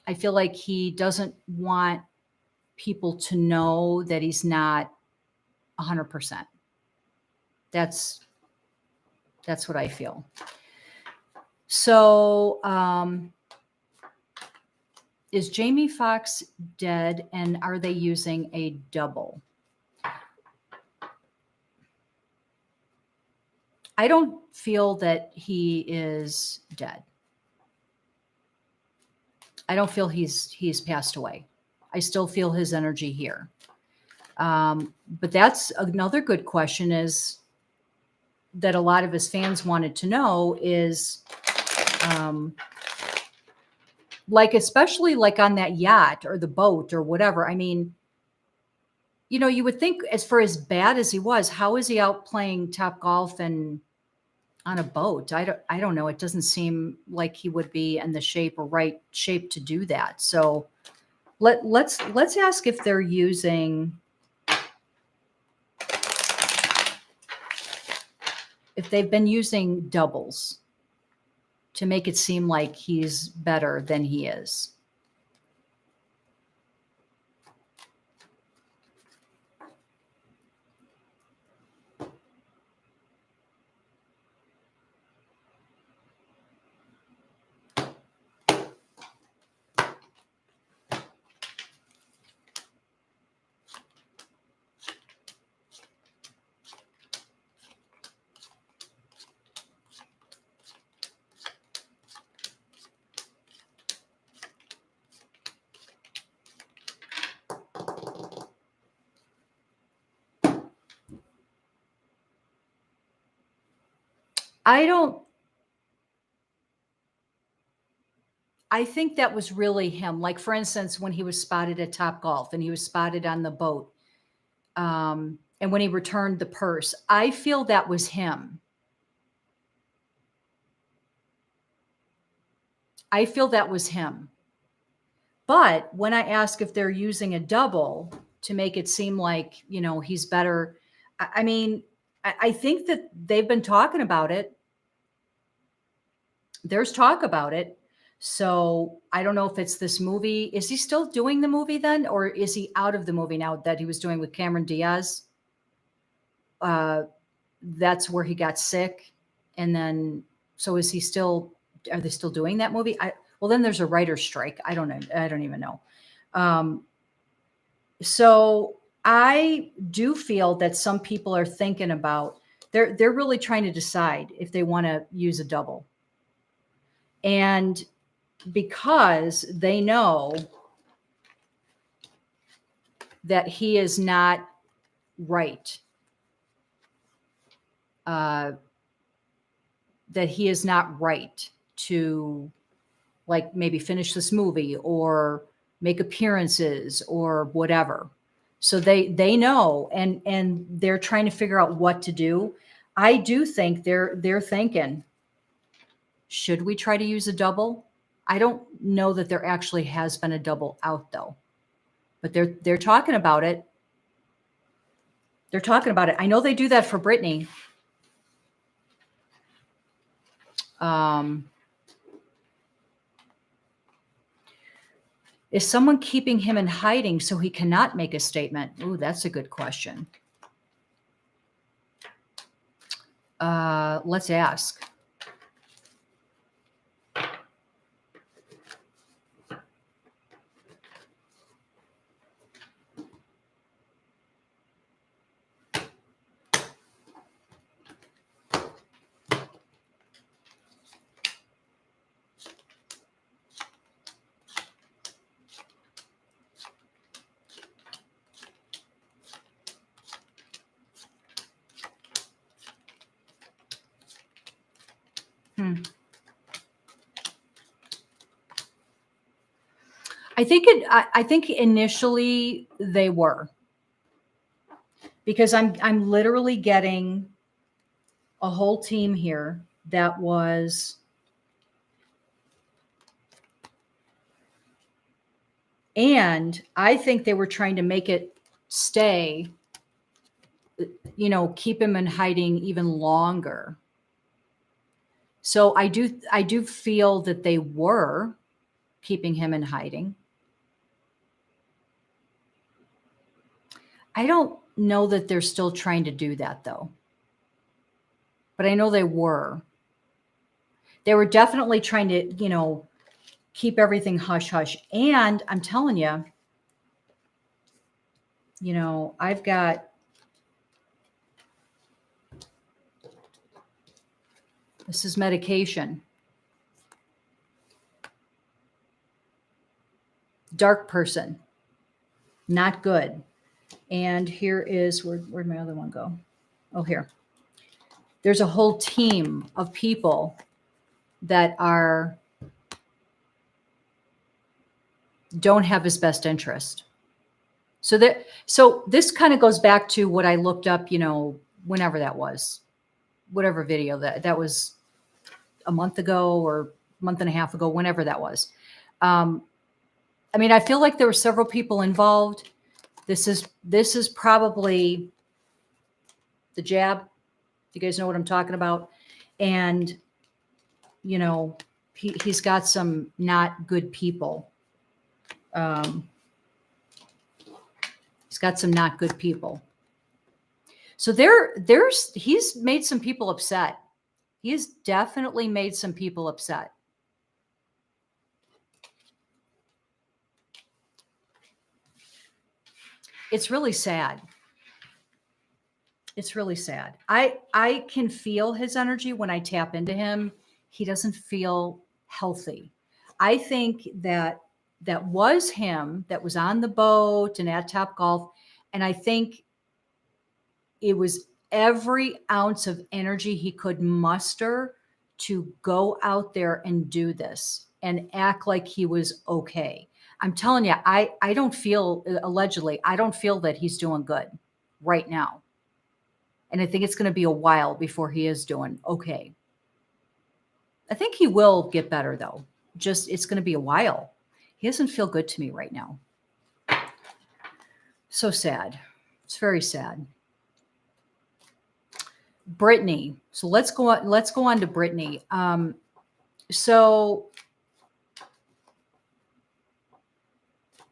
I feel like he doesn't want people to know that he's not 100%. That's what I feel. So, is Jamie Foxx dead, and are they using a double? I don't feel that he is dead. I don't feel he's passed away. I still feel his energy here. But that's another good question, is that a lot of his fans wanted to know is, especially on that yacht or the boat or whatever. I mean, you would think, as bad as he was, how is he out playing Top Golf and on a boat. I don't know. It doesn't seem like he would be in the shape or right shape to do that. So let's ask if they're using, if they've been using doubles to make it seem like he's better than he is. I think that was really him. Like, for instance, when he was spotted at Top Golf and he was spotted on the boat, and when he returned the purse, I feel that was him. I feel that was him. But when I ask if they're using a double to make it seem like, you know, he's better, I mean, I think that they've been talking about it. There's talk about it. So I don't know if it's this movie. Is he still doing the movie then? Or is he out of the movie now that he was doing with Cameron Diaz? That's where he got sick. And then, so is he still, are they still doing that movie? Well, then there's a writer's strike. I don't know. I don't even know. So I do feel that some people are thinking about, they're really trying to decide if they want to use a double. And because they know that he is not right, that he is not right to, like, maybe finish this movie or make appearances or whatever. So they know, and they're trying to figure out what to do. I do think they're thinking, should we try to use a double? I don't know that there actually has been a double out though, but they're talking about it. They're talking about it. I know they do that for Britney. Is someone keeping him in hiding so he cannot make a statement? Ooh, that's a good question. Let's ask. I think initially they were, because I'm literally getting a whole team here that was, and I think they were trying to make it stay, you know, keep him in hiding even longer. So I do feel that they were keeping him in hiding. I don't know that they're still trying to do that though, but I know they were. They were definitely trying to, you know, keep everything hush hush. And I'm telling you, you know, I've got, this is medication. Dark person, not good. And here is, where'd my other one go? Oh, here. There's a whole team of people that don't have his best interest. So this kind of goes back to what I looked up, you know, whenever that was, whatever video that was a month ago or month and a half ago, whenever that was. I mean, I feel like there were several people involved. This is probably the jab. You guys know what I'm talking about. And, you know, he's got some not good people. He's got some not good people. So he's made some people upset. He's definitely made some people upset. It's really sad. It's really sad. I can feel his energy when I tap into him. He doesn't feel healthy. I think that was him that was on the boat and at Top Golf. And I think it was every ounce of energy he could muster to go out there and do this and act like he was okay. I'm telling you, I don't feel, allegedly, I don't feel that he's doing good right now. And I think it's going to be a while before he is doing okay. I think he will get better, though. Just, it's going to be a while. He doesn't feel good to me right now. So sad. It's very sad. Britney. So let's go on to Britney. So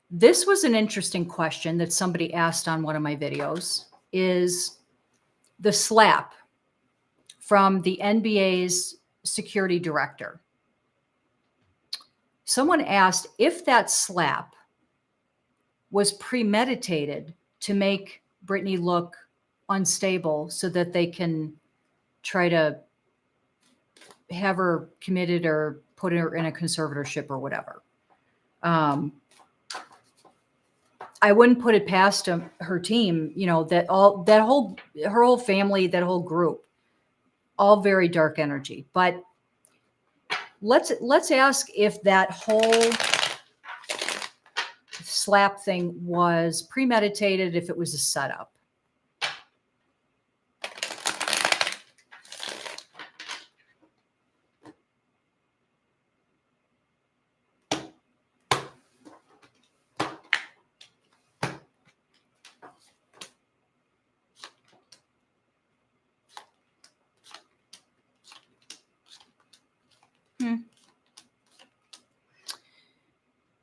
this was an interesting question that somebody asked on one of my videos, is the slap from the NBA's security director. Someone asked if that slap was premeditated to make Britney look unstable so that they can try to have her committed or put her in a conservatorship or whatever. I wouldn't put it past her team, you know, her whole family, that whole group, all very dark energy. But let's ask if that whole slap thing was premeditated, if it was a setup.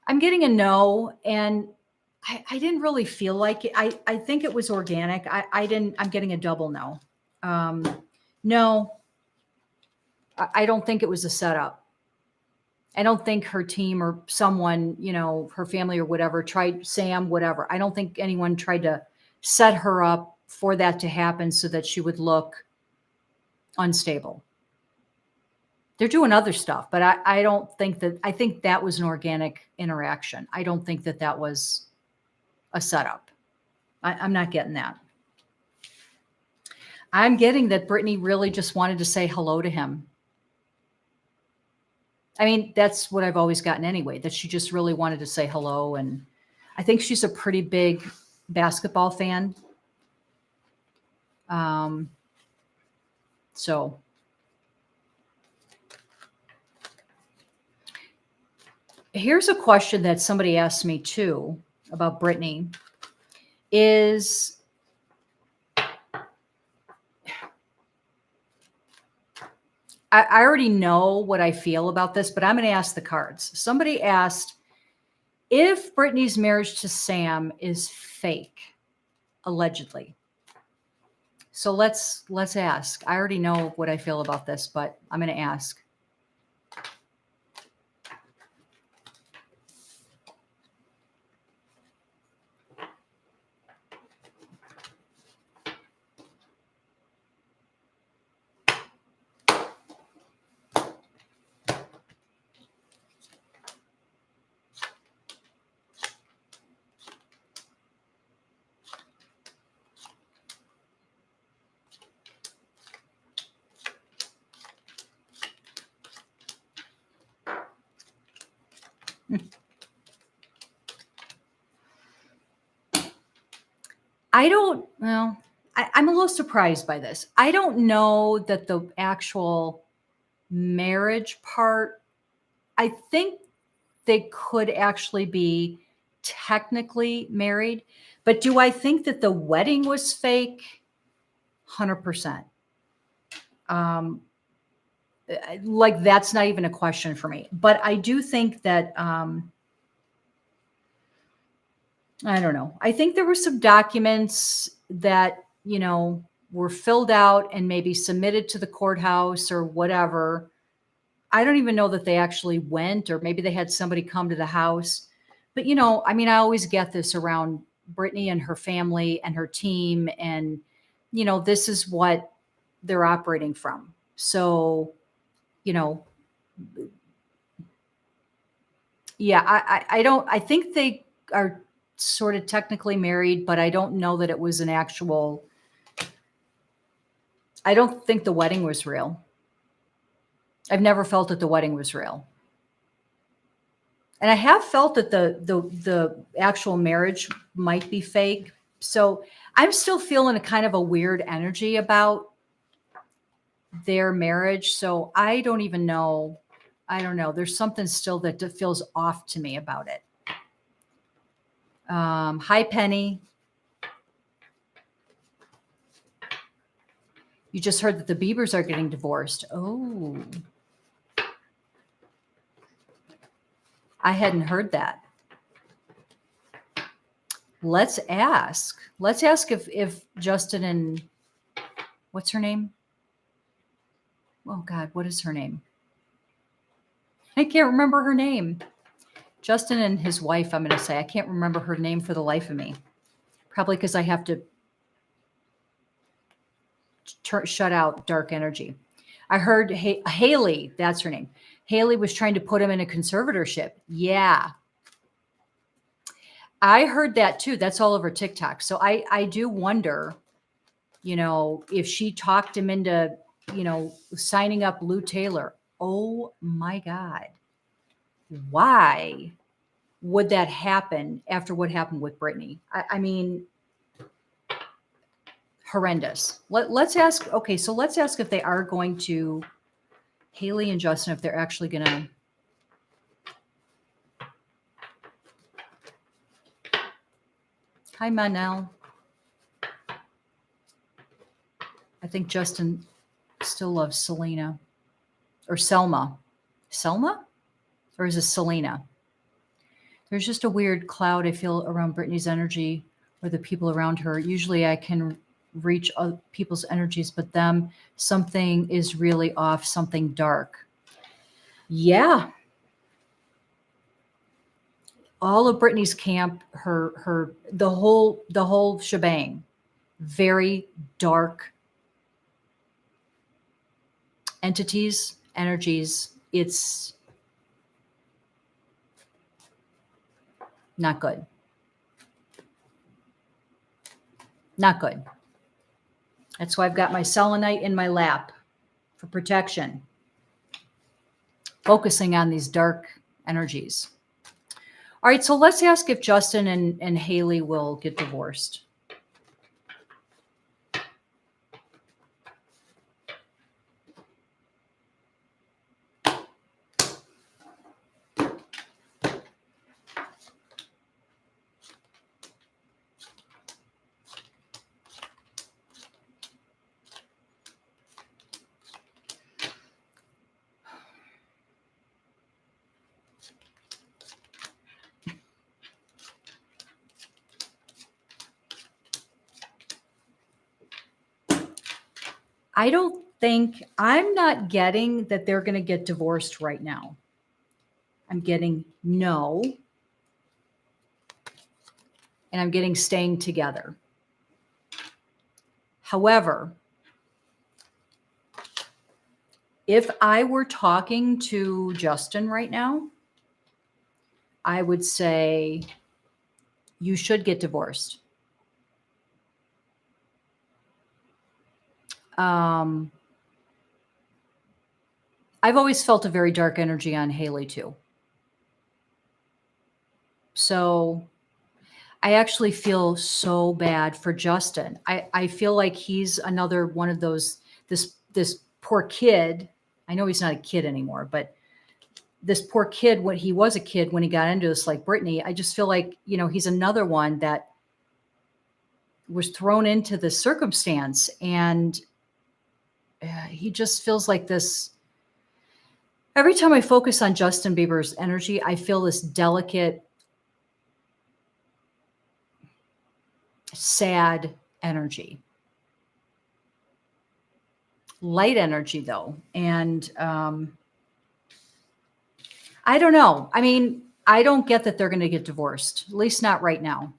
I'm getting a no, and I didn't really feel like it. I think it was organic. I'm getting a double no. No, I don't think it was a setup. I don't think her team or someone, you know, her family or whatever, tried, Sam, whatever. I don't think anyone tried to set her up for that to happen so that she would look unstable. They're doing other stuff, but I don't think that, I think that was an organic interaction. I don't think that that was a setup. I'm not getting that. I'm getting that Britney really just wanted to say hello to him. I mean, that's what I've always gotten anyway, that she just really wanted to say hello. And I think she's a pretty big basketball fan. So here's a question that somebody asked me too about Britney is, I already know what I feel about this, but I'm going to ask the cards. Somebody asked if Britney's marriage to Sam is fake, allegedly. So let's ask. I already know what I feel about this, but I'm going to ask. I I'm a little surprised by this. I don't know that the actual marriage part, I think they could actually be technically married, but do I think that the wedding was fake? 100%. Like that's not even a question for me. But I do think that I don't know. I think there were some documents that, were filled out and maybe submitted to the courthouse or whatever. I don't even know that they actually went, or maybe they had somebody come to the house. But, I mean, I always get this around Britney and her family and her team. And, this is what they're operating from. So, you know, yeah, I think they are sort of technically married, but I don't know that it was an actual, I don't think the wedding was real. I've never felt that the wedding was real. And I have felt that the actual marriage might be fake. So I'm still feeling a kind of a weird energy about their marriage. So I don't even know. I don't know. There's something still that feels off to me about it. Hi, Penny. You just heard that the Biebers are getting divorced. Oh, I hadn't heard that. Let's ask. Let's ask if Justin and what's her name? Oh God, what is her name? I can't remember her name. Justin and his wife, I'm going to say. I can't remember her name for the life of me. Probably because I have to shut out dark energy. I heard Hailey, that's her name. Hailey was trying to put him in a conservatorship. Yeah. I heard that too. That's all over TikTok. So I do wonder, if she talked him into, signing up Lou Taylor. Oh my God. Why would that happen after what happened with Britney? I mean, horrendous. Let's ask. Okay, so let's ask if they are going to, Hailey and Justin, if they're actually going to. Hi, Manel. I think Justin still loves Selena or Selma. Selma? Or is it Selena? There's just a weird cloud I feel around Britney's energy or the people around her. Usually I can reach people's energies, but something is really off, something dark. Yeah. All of Britney's camp, the whole shebang, very dark entities, energies. It's not good. Not good. That's why I've got my selenite in my lap for protection, focusing on these dark energies. All right, so let's ask if Justin and Hailey will get divorced. I'm not getting that they're going to get divorced right now. I'm getting no. And I'm getting staying together. However, if I were talking to Justin right now, I would say you should get divorced. I've always felt a very dark energy on Hailey too. So I actually feel so bad for Justin. I feel like he's another one of those, this poor kid. I know he's not a kid anymore, but this poor kid, when he was a kid, when he got into this, like Britney, I just feel like, he's another one that was thrown into this circumstance, and he just feels like this. Every time I focus on Justin Bieber's energy, I feel this delicate, sad energy. Light energy, though. And I don't know. I mean, I don't get that they're going to get divorced, at least not right now.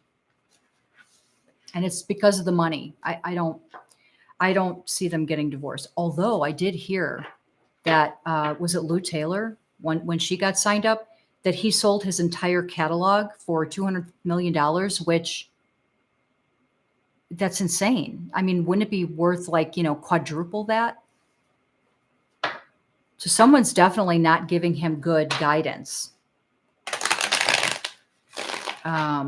And it's because of the money. I don't see them getting divorced. Although I did hear that, was it Lou Taylor, when she got signed up, that he sold his entire catalog for $200 million, which that's insane. I mean, wouldn't it be worth quadruple that? So someone's definitely not giving him good guidance. I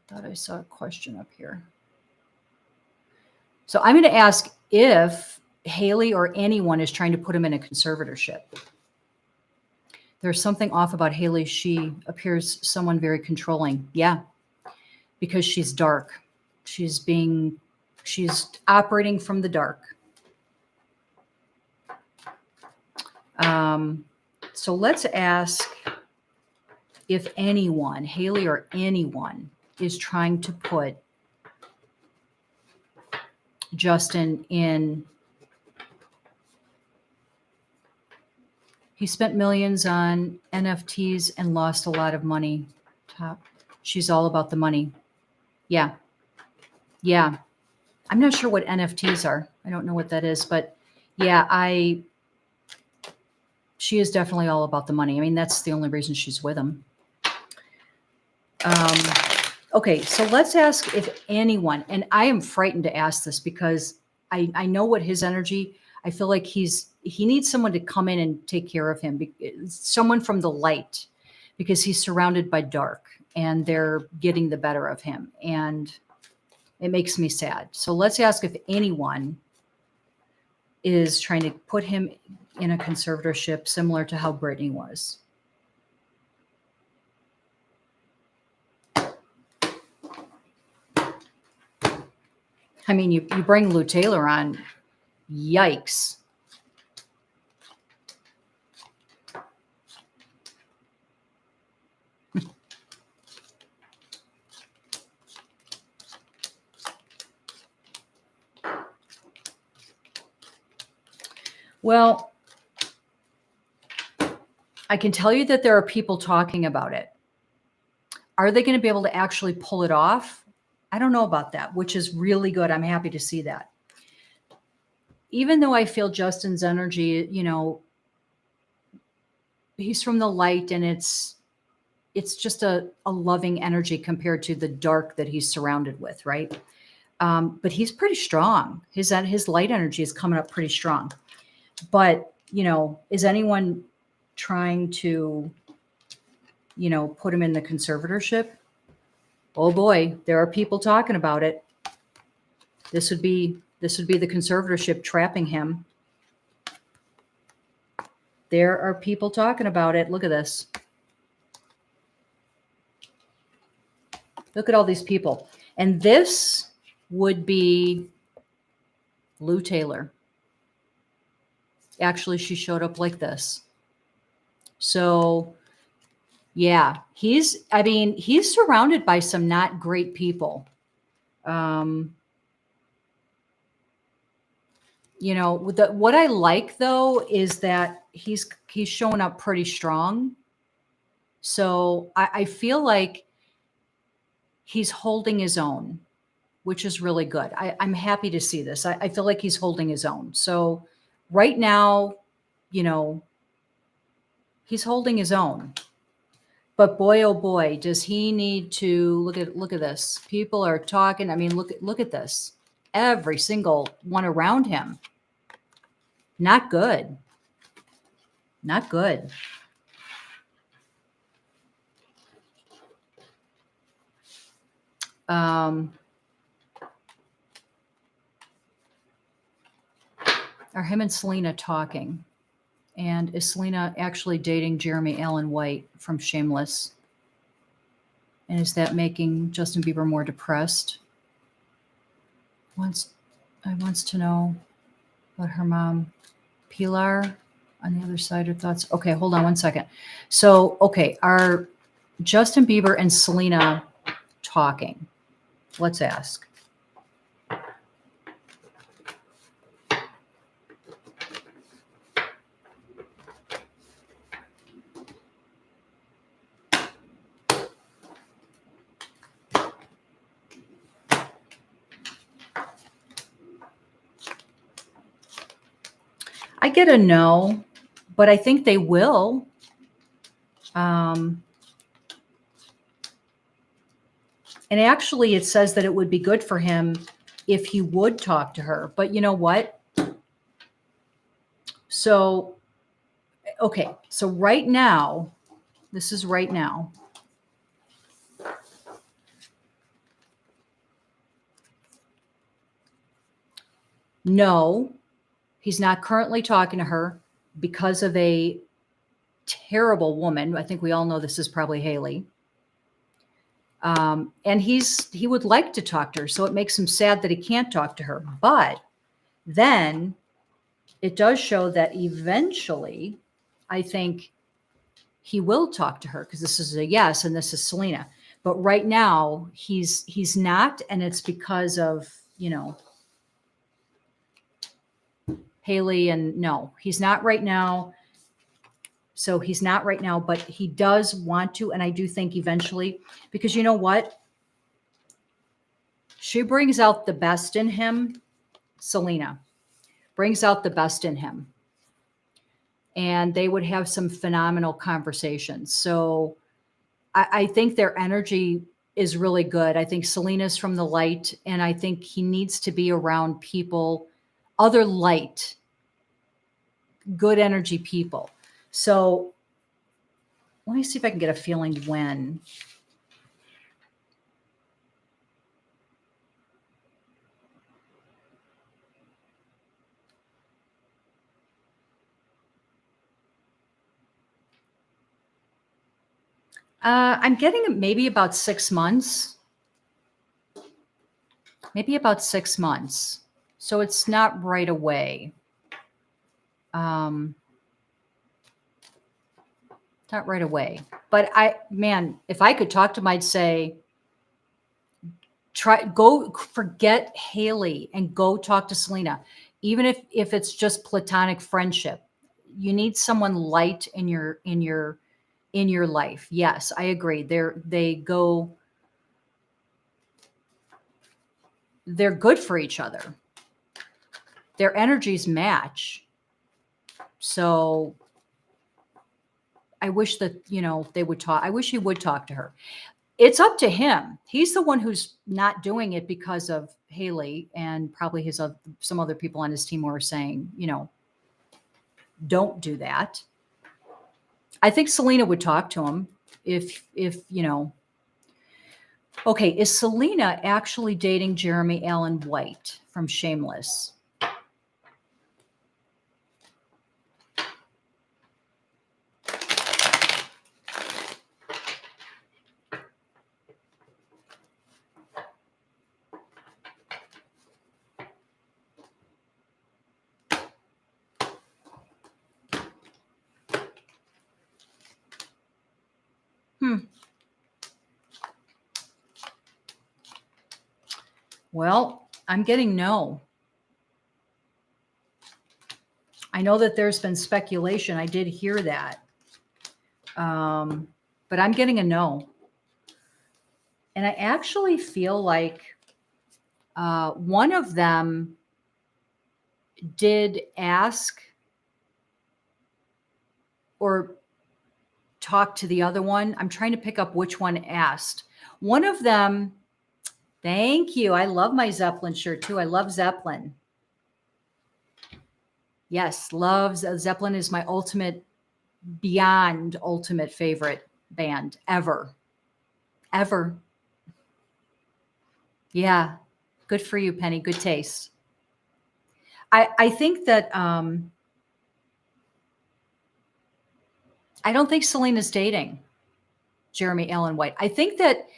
thought I saw a question up here. So I'm going to ask if Hailey or anyone is trying to put him in a conservatorship. There's something off about Hailey. She appears someone very controlling. Yeah, because she's dark. She's operating from the dark. So let's ask if anyone, Hailey or anyone, is trying to put Justin in. He spent millions on NFTs and lost a lot of money. Top. She's all about the money. Yeah. Yeah. I'm not sure what NFTs are. I don't know what that is, but yeah, she is definitely all about the money. I mean, that's the only reason she's with him. Okay, so let's ask if anyone, and I am frightened to ask this because I know what his energy, I feel like he needs someone to come in and take care of him, someone from the light, because he's surrounded by dark and they're getting the better of him. And it makes me sad. So let's ask if anyone is trying to put him in a conservatorship similar to how Britney was. I mean, you bring Lou Taylor on, yikes. Well, I can tell you that there are people talking about it. Are they going to be able to actually pull it off? I don't know about that, which is really good. I'm happy to see that. Even though I feel Justin's energy, he's from the light, and it's just a loving energy compared to the dark that he's surrounded with, right? But he's pretty strong. His light energy is coming up pretty strong. But, is anyone trying to, put him in the conservatorship? Oh boy, there are people talking about it. This would be the conservatorship trapping him. There are people talking about it. Look at this. Look at all these people. And this would be Lou Taylor. Actually, she showed up like this. So, yeah, he's surrounded by some not great people. What I like, though, is that he's showing up pretty strong. So I feel like he's holding his own, which is really good. I'm happy to see this. I feel like he's holding his own. So right now, he's holding his own. But boy, oh boy, does he need to look at this. People are talking. I mean, look at this. Every single one around him. Not good. Not good. Are him and Selena talking? And is Selena actually dating Jeremy Allen White from Shameless? And is that making Justin Bieber more depressed? I wants to know about her mom, Pilar, on the other side. Her thoughts. Okay, hold on one second. So, okay, are Justin Bieber and Selena talking? Let's ask. I get a no, but I think they will. And actually, it says that it would be good for him if he would talk to her. But you know what? So, okay. So right now, this is right now. No, he's not currently talking to her because of a terrible woman. I think we all know this is probably Hailey. And he would like to talk to her. So it makes him sad that he can't talk to her. But then it does show that eventually, I think he will talk to her, because this is a yes and this is Selena. But right now he's not, and it's because of, Hailey, and no, he's not right now. So he's not right now, but he does want to, and I do think eventually, because you know what? She brings out the best in him. Selena brings out the best in him. And they would have some phenomenal conversations. So I think their energy is really good. I think Selena's from the light, and I think he needs to be around people, other light, good energy people. So let me see if I can get a feeling when. I'm getting maybe about 6 months. Maybe about 6 months. So it's not right away. Not right away. But if I could talk to him, I'd say, forget Hailey and go talk to Selena. Even if it's just platonic friendship. You need someone light in your life. Yes, I agree. They're good for each other. Their energies match. So I wish that, they would talk. I wish he would talk to her. It's up to him. He's the one who's not doing it because of Hailey, and probably some other people on his team who are saying, don't do that. I think Selena would talk to him if. Okay, is Selena actually dating Jeremy Allen White from Shameless? Well, I'm getting no. I know that there's been speculation. I did hear that. But I'm getting a no. And I actually feel like one of them did ask or talk to the other one. I'm trying to pick up which one asked. One of them, thank you. I love my Zeppelin shirt too. I love Zeppelin. Yes, Zeppelin is my beyond ultimate favorite band ever. Ever. Yeah. Good for you, Penny. Good taste. I think that I don't think Selena's dating Jeremy Allen White. I think that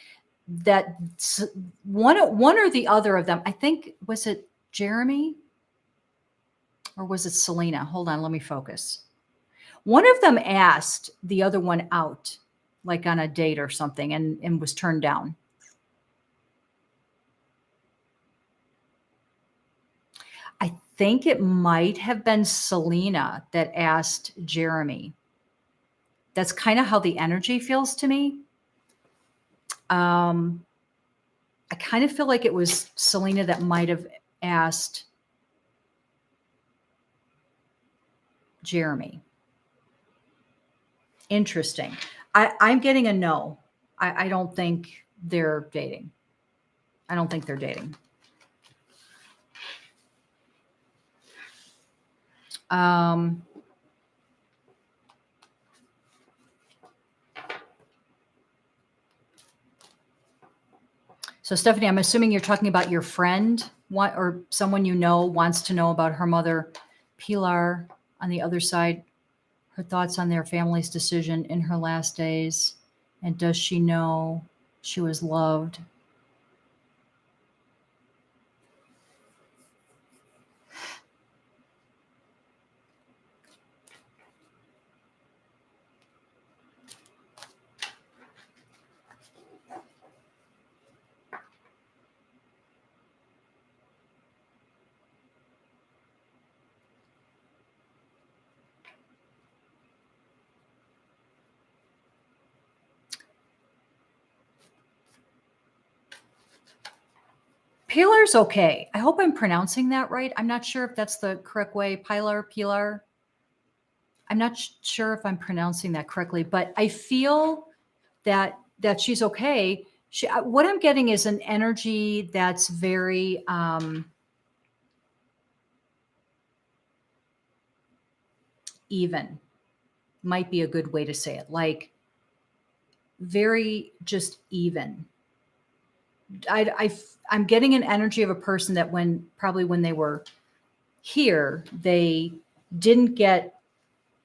one or the other of them, I think, was it Jeremy or was it Selena? Hold on, let me focus. One of them asked the other one out, like on a date or something, and was turned down. I think it might have been Selena that asked Jeremy. That's kind of how the energy feels to me. I kind of feel like it was Selena that might have asked Jeremy. Interesting. I'm getting a no. I don't think they're dating. I don't think they're dating. So Stephanie, I'm assuming you're talking about your friend or someone you know wants to know about her mother, Pilar, on the other side, her thoughts on their family's decision in her last days. And does she know she was loved? Pilar's okay. I hope I'm pronouncing that right. I'm not sure if that's the correct way. Pilar. I'm not sure if I'm pronouncing that correctly, but I feel that she's okay. What I'm getting is an energy that's very even. Might be a good way to say it. Like very just even. I'm getting an energy of a person that probably when they were here, they didn't get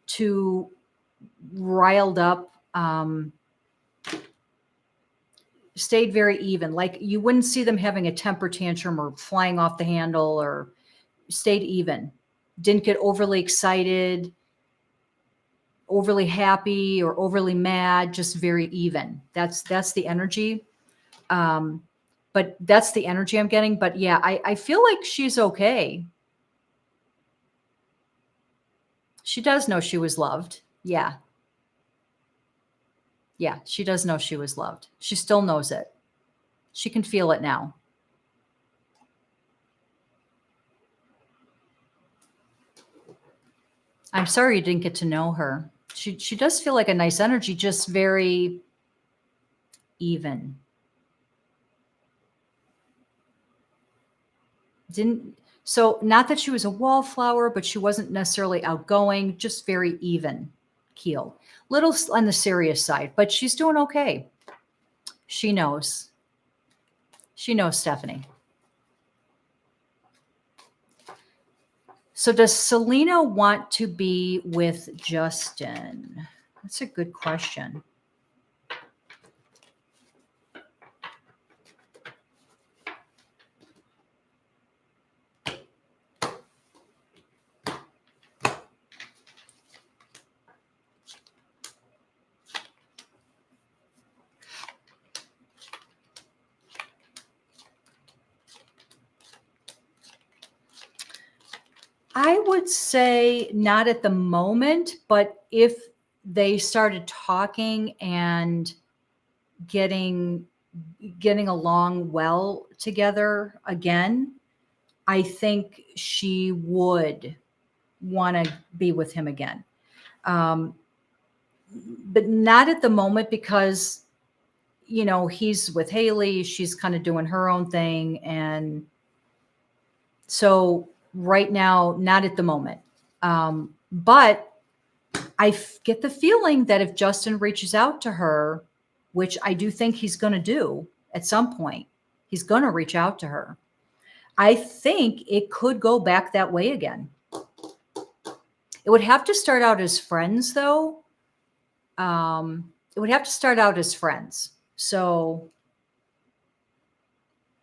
too riled up, stayed very even. Like you wouldn't see them having a temper tantrum or flying off the handle, or stayed even. Didn't get overly excited, overly happy, or overly mad, just very even. That's the energy. But that's the energy I'm getting. But yeah, I feel like she's okay. She does know she was loved. Yeah. Yeah, she does know she was loved. She still knows it. She can feel it now. I'm sorry you didn't get to know her. She does feel like a nice energy, just very even. So not that she was a wallflower, but she wasn't necessarily outgoing, just very even keeled. Little on the serious side, but she's doing okay. She knows. She knows, Stephanie. So does Selena want to be with Justin? That's a good question. I would say not at the moment, but if they started talking and getting along well together again, I think she would want to be with him again. But not at the moment because, he's with Hailey. She's kind of doing her own thing. And so right now, not at the moment. But I get the feeling that if Justin reaches out to her, which I do think he's going to do at some point, He's going to reach out to her. I think it could go back that way again. It would have to start out as friends, though. It would have to start out as friends. So,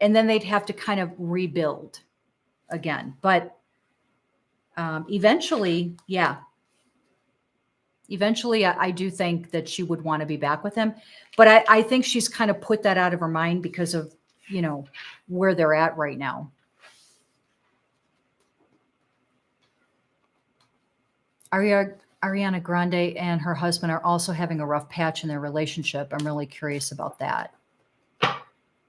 and then they'd have to kind of rebuild again. But eventually, yeah. Eventually, I do think that she would want to be back with him. But I think she's kind of put that out of her mind because of, where they're at right now. Ariana Grande and her husband are also having a rough patch in their relationship. I'm really curious about that.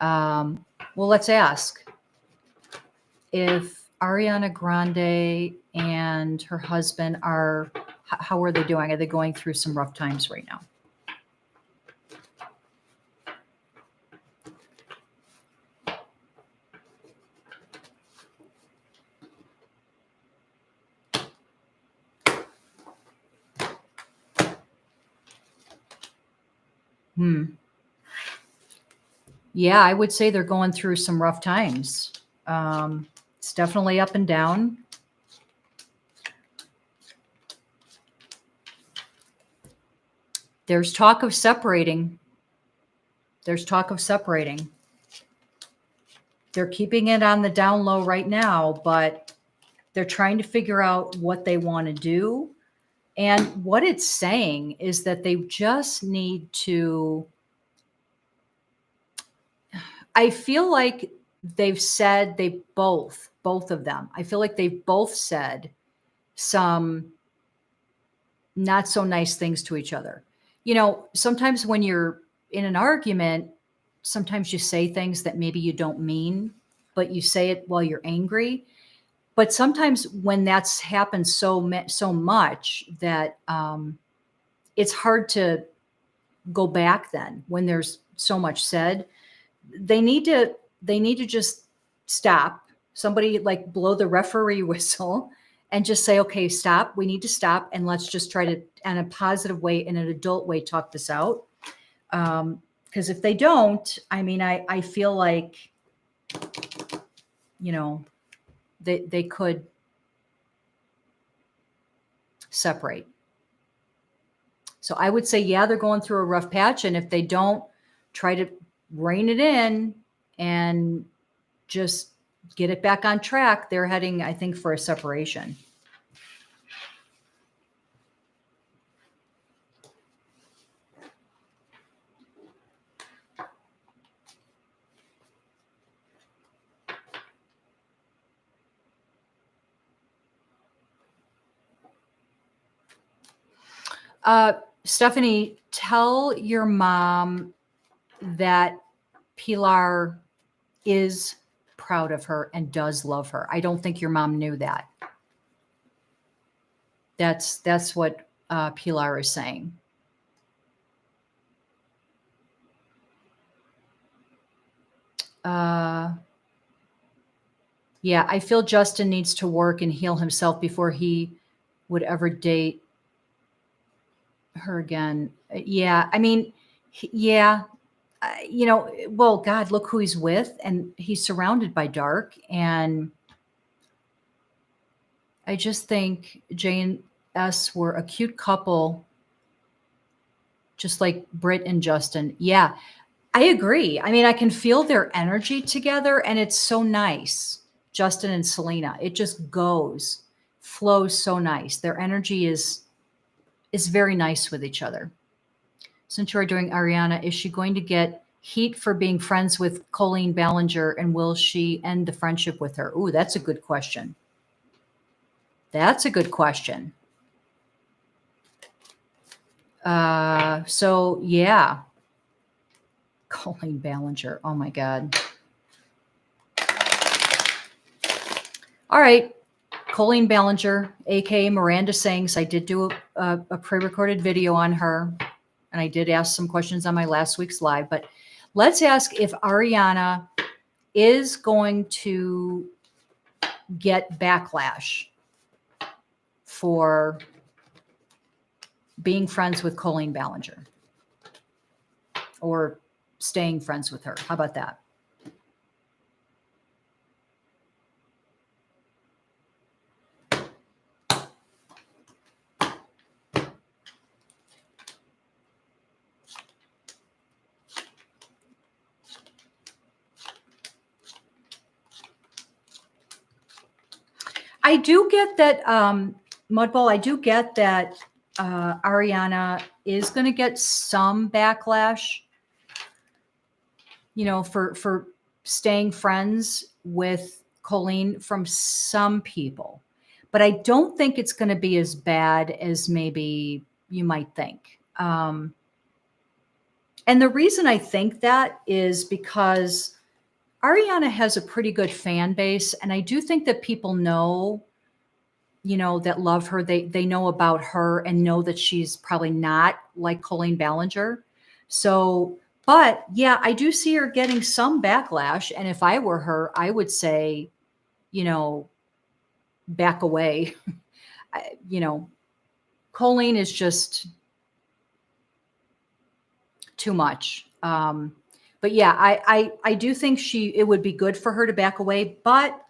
Well, let's ask if Ariana Grande and her husband how are they doing? Are they going through some rough times right now? Yeah, I would say they're going through some rough times. It's definitely up and down. There's talk of separating. They're keeping it on the down low right now, but they're trying to figure out what they want to do. And what it's saying is that they just need to, I feel like they've said both of them. I feel like they've both said some not so nice things to each other. Sometimes when you're in an argument, sometimes you say things that maybe you don't mean, but you say it while you're angry. But sometimes when that's happened so much that it's hard to go back then when there's so much said. They need to just stop. Somebody like blow the referee whistle and just say, okay, stop. We need to stop. And let's just try to, in a positive way, in an adult way, talk this out. Because if they don't, I feel like, they could separate. So I would say, yeah, they're going through a rough patch. And if they don't try to rein it in and just get it back on track, they're heading, I think, for a separation. Stephanie, tell your mom that Pilar is proud of her and does love her. I don't think your mom knew that. That's what Pilar is saying. Yeah, I feel Justin needs to work and heal himself before he would ever date her again. Yeah, yeah. Well, God, look who he's with, and he's surrounded by dark. And I just think J and S were a cute couple, just like Britt and Justin. Yeah, I agree. I can feel their energy together, and it's so nice. Justin and Selena, it just flows so nice. Their energy is very nice with each other. Since you're doing Ariana, is she going to get heat for being friends with Colleen Ballinger, and will she end the friendship with her? Ooh, that's a good question. So yeah, Colleen Ballinger. Oh my God. All right. Colleen Ballinger, aka Miranda Sings. I did do a pre-recorded video on her, and I did ask some questions on my last week's live. But let's ask if Ariana is going to get backlash for being friends with Colleen Ballinger or staying friends with her. How about that? I do get that, Mudball, I do get that Ariana is going to get some backlash, for staying friends with Colleen from some people. But I don't think it's going to be as bad as maybe you might think. And the reason I think that is because Ariana has a pretty good fan base, and I do think that people know, that love her. They know about her and know that she's probably not like Colleen Ballinger. So, but yeah, I do see her getting some backlash. And if I were her, I would say, you know, back away. Colleen is just too much. But yeah, I do think it would be good for her to back away, but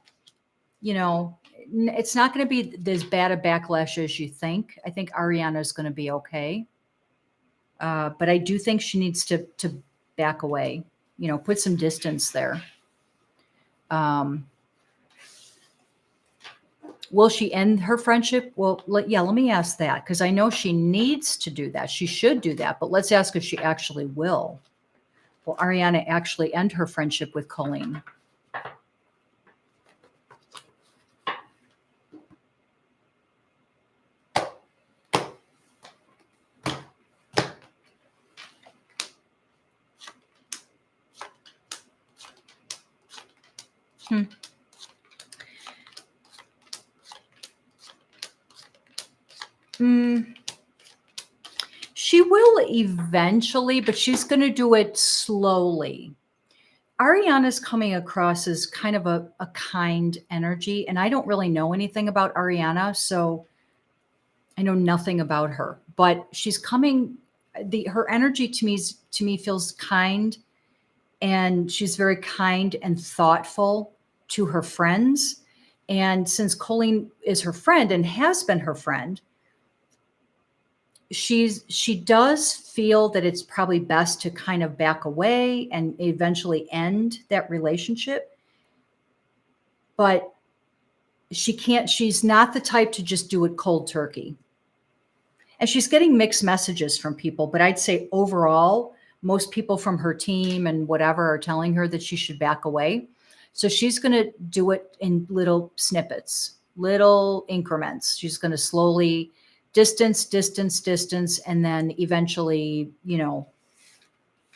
it's not going to be as bad a backlash as you think. I think Ariana is going to be okay. But I do think she needs to back away, put some distance there. Will she end her friendship? Well, let me ask that, because I know she needs to do that. She should do that, but let's ask if she actually will. Will Ariana actually end her friendship with Colleen? She will eventually, but she's going to do it slowly. Ariana's coming across as kind of a kind energy, and I don't really know anything about Ariana, so I know nothing about her. But she's coming. Her energy to me feels kind, and she's very kind and thoughtful to her friends. And since Colleen is her friend and has been her friend, she does feel that it's probably best to kind of back away and eventually end that relationship. But she's not the type to just do it cold turkey. And she's getting mixed messages from people, but I'd say overall, most people from her team and whatever are telling her that she should back away. So she's going to do it in little snippets, little increments. She's going to slowly distance, and then eventually,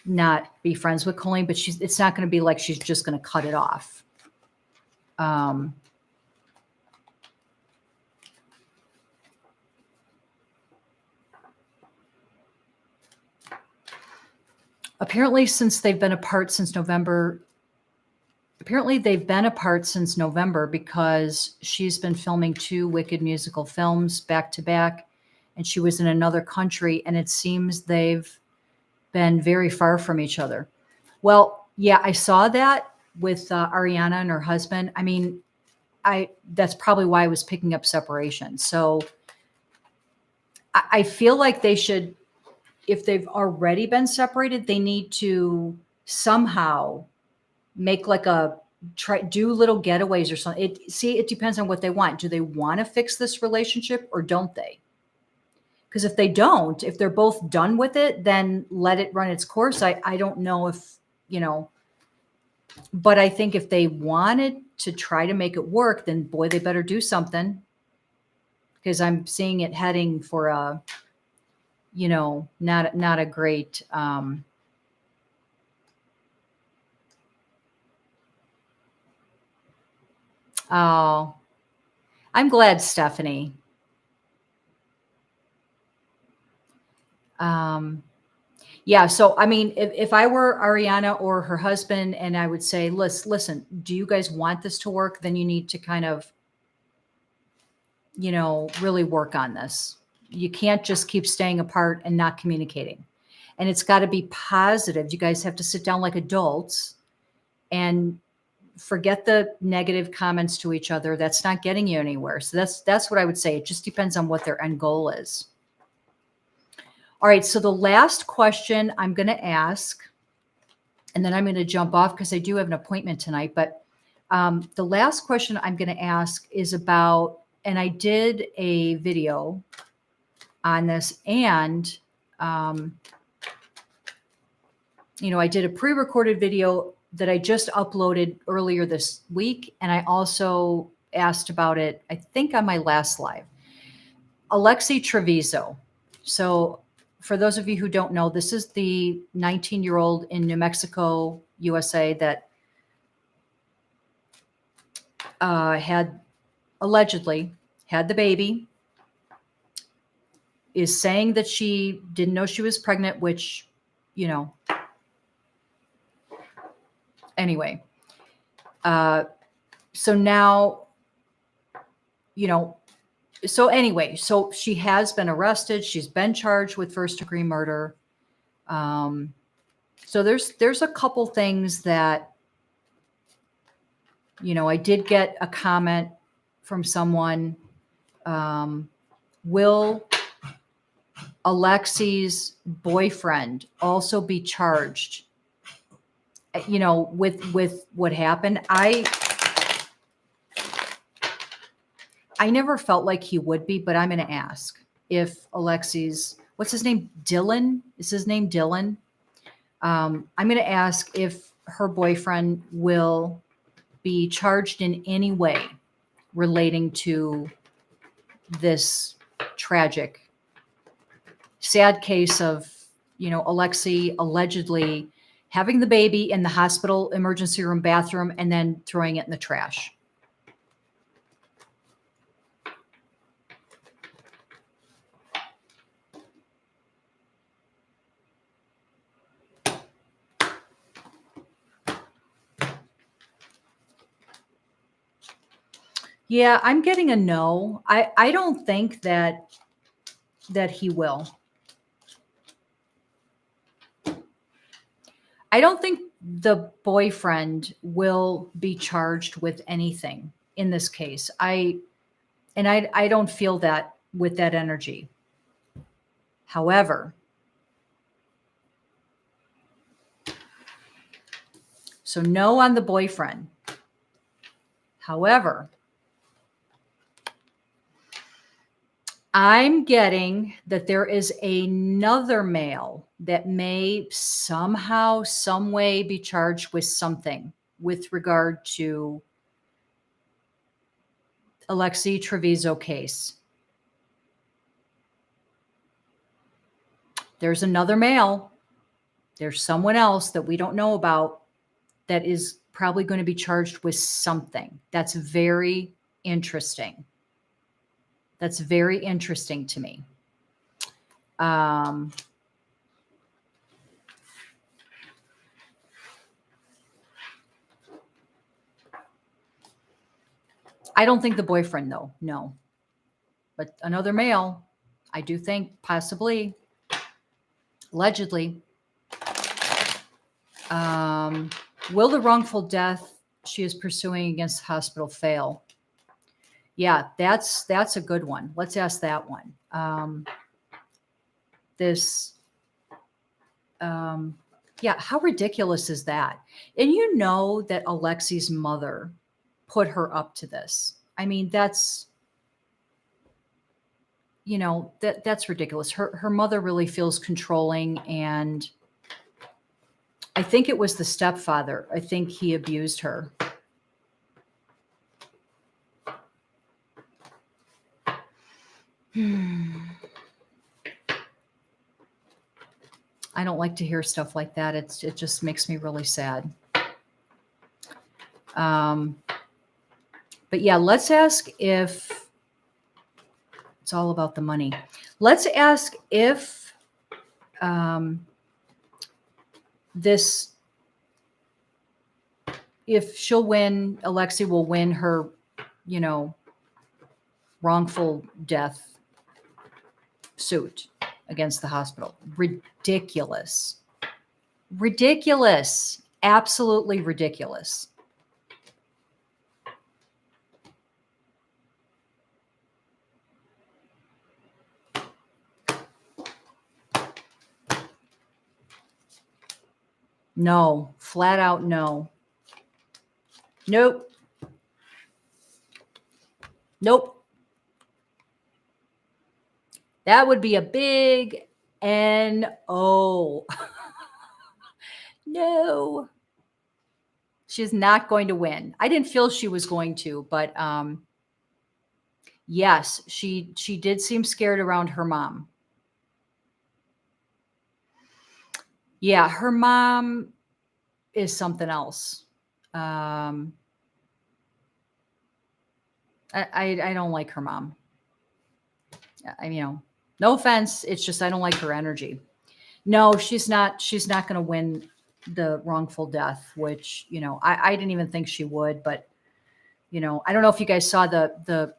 not be friends with Colleen, but it's not going to be like she's just going to cut it off. Apparently they've been apart since November because she's been filming 2 Wicked musical films back to back, and she was in another country, and it seems they've been very far from each other. Well, yeah, I saw that with Ariana and her husband. I mean, that's probably why I was picking up separation. So I feel like they should, if they've already been separated, they need to somehow make do little getaways or something. It depends on what they want. Do they want to fix this relationship or don't they? Because if they don't, if they're both done with it, then let it run its course. I don't know if, but I think if they wanted to try to make it work, then boy, they better do something, because I'm seeing it heading for a, not a great, oh, I'm glad, Stephanie. Yeah. So, I mean, if I were Ariana or her husband, and I would say, listen, do you guys want this to work? Then you need to kind of, really work on this. You can't just keep staying apart and not communicating. And it's got to be positive. You guys have to sit down like adults and forget the negative comments to each other. That's not getting you anywhere. So that's what I would say. It just depends on what their end goal is. All right. So the last question I'm going to ask, and then I'm going to jump off because I do have an appointment tonight, but The last question I'm going to ask is about, and I did a video on this, and I did a pre-recorded video that I just uploaded earlier this week, and I also asked about it, I think, on my last live. Alexi Trevizo. So for those of you who don't know, this is the 19-year-old in New Mexico, USA, that had allegedly had the baby, is saying that she didn't know she was pregnant, which, anyway. So now, so she has been arrested. She's been charged with first-degree murder. So there's a couple things that, I did get a comment from someone. Will Alexi's boyfriend also be charged, with what happened? I never felt like he would be, but I'm going to ask if Alexi's, what's his name? Dylan? Is his name Dylan? I'm going to ask if her boyfriend will be charged in any way relating to this tragic, sad case of, Alexi allegedly having the baby in the hospital emergency room bathroom and then throwing it in the trash. Yeah, I'm getting a no. I don't think that he will. I don't think the boyfriend will be charged with anything in this case. I don't feel that with that energy. However, so no on the boyfriend. However, I'm getting that there is another male that may somehow, some way be charged with something with regard to Alexi Trevizo case. There's another male. There's someone else that we don't know about that is probably going to be charged with something. That's very interesting. That's very interesting to me. I don't think the boyfriend, though. No. But another male, I do think possibly, allegedly. Will the wrongful death she is pursuing against the hospital fail? Yeah, that's a good one. Let's ask that one. Yeah, how ridiculous is that? And you know that Alexi's mother put her up to this. I mean, that's ridiculous. Her mother really feels controlling, and I think it was the stepfather. I think he abused her. I don't like to hear stuff like that. It just makes me really sad. But yeah, let's ask if it's all about the money. Let's ask if if she'll win, Alexi will win her, wrongful death suit against the hospital. Ridiculous. Ridiculous. Absolutely ridiculous. No, flat out no. Nope. Nope. That would be a big no. No. She's not going to win. I didn't feel she was going to, but yes, she did seem scared around her mom. Yeah, her mom is something else. I don't like her mom. No offense. It's just I don't like her energy. No, she's not going to win the wrongful death, which, I didn't even think she would, but I don't know if you guys saw the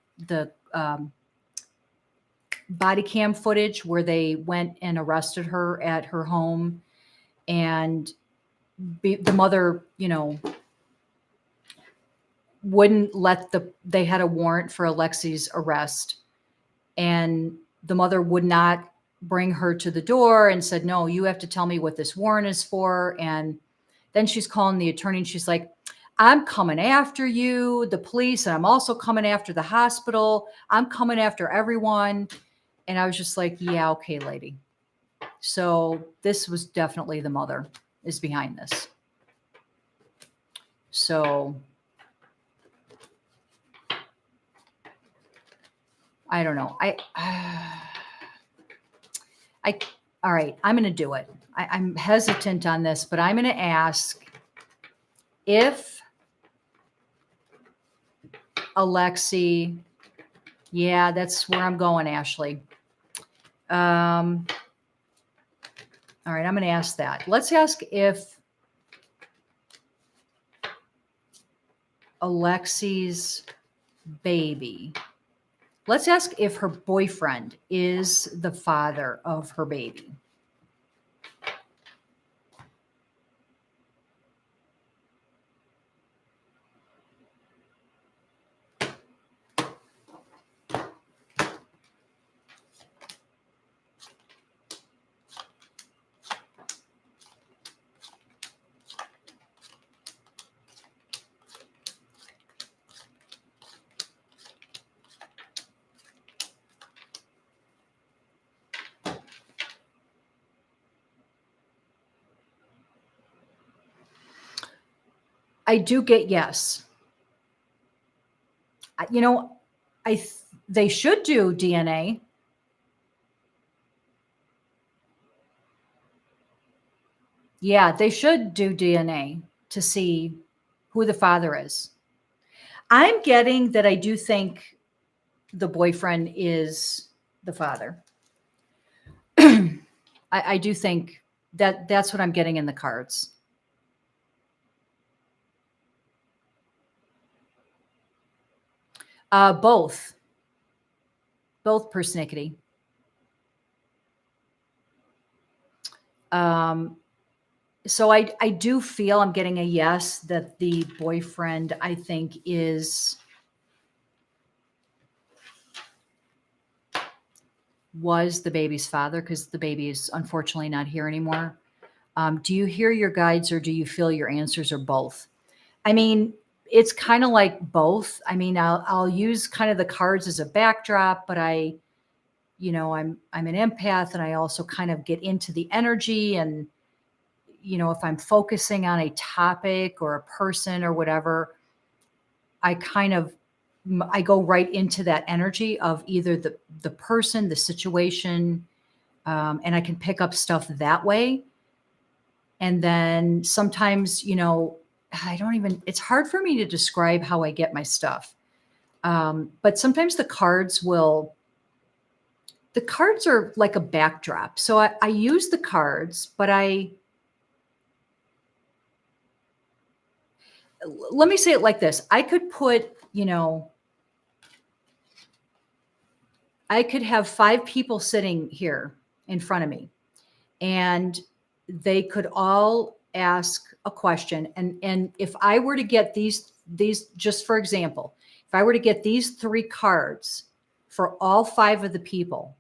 body cam footage where they went and arrested her at her home, and the mother, wouldn't let they had a warrant for Alexi's arrest, and the mother would not bring her to the door and said, no, you have to tell me what this warrant is for. And then she's calling the attorney and she's like, I'm coming after you, the police, and I'm also coming after the hospital. I'm coming after everyone. And I was just like, yeah, okay, lady. So this was definitely the mother is behind this. So I don't know. All right, I'm going to do it. I'm hesitant on this, but I'm going to ask if Alexi, yeah, that's where I'm going, Ashley. All right, I'm going to ask that. Let's ask if Alexi's baby, let's ask if her boyfriend is the father of her baby. I do get yes. They should do DNA. Yeah, they should do DNA to see who the father is. I'm getting that I do think the boyfriend is the father. I do think that's what I'm getting in the cards. Both persnickety. So I do feel I'm getting a yes that the boyfriend, I think, was the baby's father, because the baby is unfortunately not here anymore. Do you hear your guides, or do you feel your answers are both? I mean, it's kind of like both. I mean, I'll use kind of the cards as a backdrop, but I'm an empath, and I also kind of get into the energy, and if I'm focusing on a topic or a person or whatever, I go right into that energy of either the person, the situation, and I can pick up stuff that way. And then sometimes, it's hard for me to describe how I get my stuff. But sometimes the cards are like a backdrop. So I use the cards, but let me say it like this. I could put, I could have 5 people sitting here in front of me, and they could all ask a question. And if I were to get these, just for example, if I were to get these 3 cards for all 5 of the people,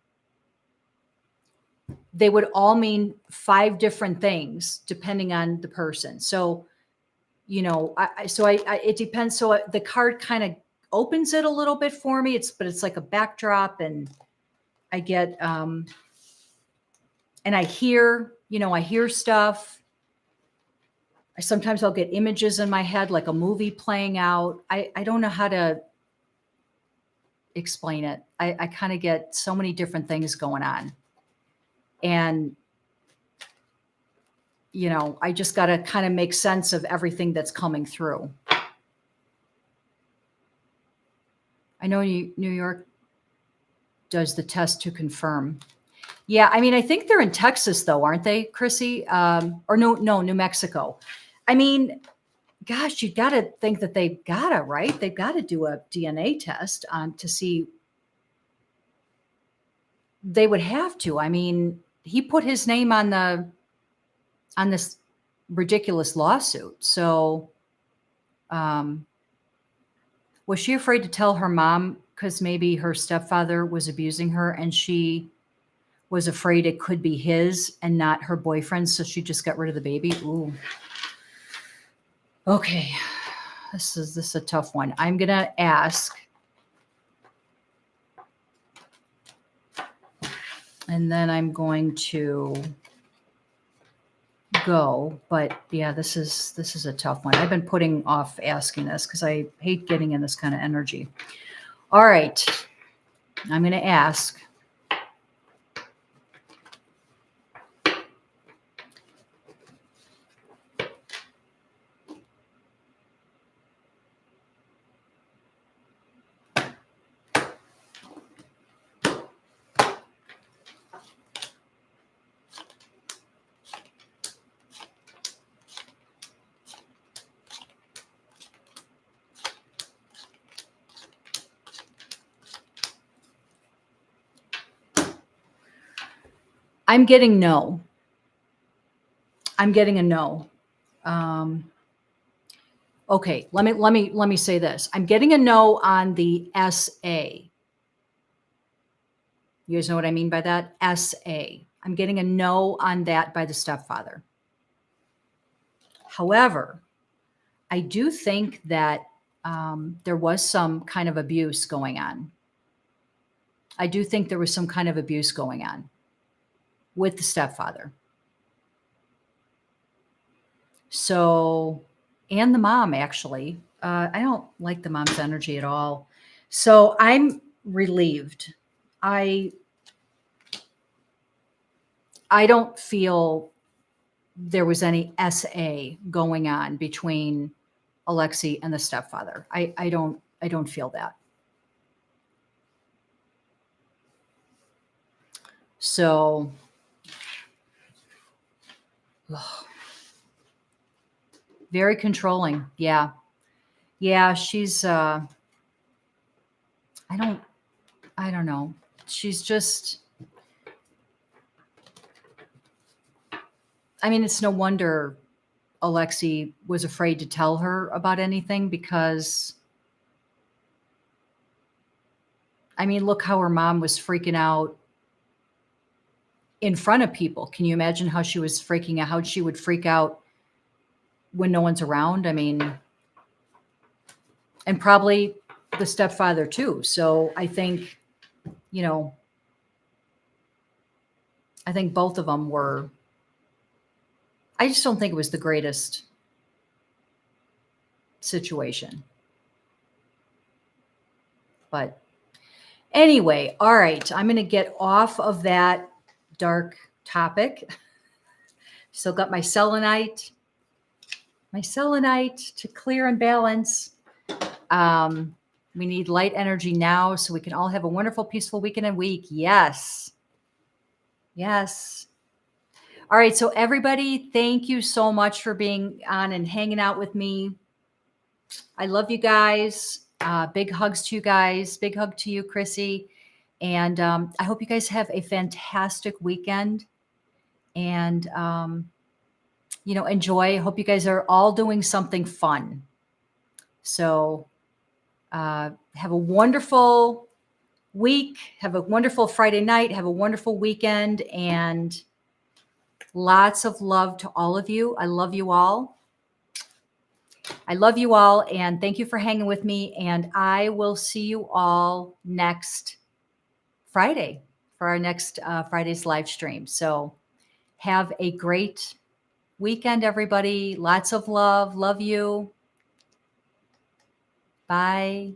they would all mean 5 different things depending on the person. So, it depends. So the card kind of opens it a little bit for me. But it's like a backdrop, and I get, and I hear, I hear stuff. Sometimes I'll get images in my head, like a movie playing out. I don't know how to explain it. I kind of get so many different things going on. And, I just got to kind of make sense of everything that's coming through. I know New York does the test to confirm. Yeah, I mean, I think they're in Texas, though, aren't they, Chrissy? Or no, New Mexico. I mean, gosh, you got to think that they've got to, right? They've got to do a DNA test to see. They would have to. I mean, he put his name on this ridiculous lawsuit. So, was she afraid to tell her mom because maybe her stepfather was abusing her, and she was afraid it could be his and not her boyfriend, so she just got rid of the baby? Ooh. Okay. This is a tough one. I'm going to ask, and then I'm going to go, but yeah, this is a tough one. I've been putting off asking this because I hate getting in this kind of energy. All right. I'm going to ask, I'm getting no. I'm getting a no. Okay, let me say this. I'm getting a no on the SA. You guys know what I mean by that? SA. I'm getting a no on that by the stepfather. However, I do think that there was some kind of abuse going on. I do think there was some kind of abuse going on with the stepfather. So, and the mom, actually. I don't like the mom's energy at all. So I'm relieved. I don't feel there was any SA going on between Alexi and the stepfather. I don't feel that. So, very controlling. Yeah. Yeah, she's I don't know. She's just, I mean, it's no wonder Alexi was afraid to tell her about anything because, I mean, look how her mom was freaking out in front of people. Can you imagine how she was freaking out, how she would freak out when no one's around? I mean, and probably the stepfather too. So I think, I think both of them were, I just don't think it was the greatest situation. But anyway, all right, I'm going to get off of that dark topic. Still got my selenite to clear and balance. We need light energy now so we can all have a wonderful, peaceful weekend and week. Yes. Yes. All right. So everybody, thank you so much for being on and hanging out with me. I love you guys. Big hugs to you guys. Big hug to you, Chrissy. And I hope you guys have a fantastic weekend. And, enjoy. I hope you guys are all doing something fun. So have a wonderful week. Have a wonderful Friday night. Have a wonderful weekend. And lots of love to all of you. I love you all. I love you all, and thank you for hanging with me. And I will see you all next Friday for our next Friday's live stream. So have a great weekend, everybody. Lots of love. Love you. Bye.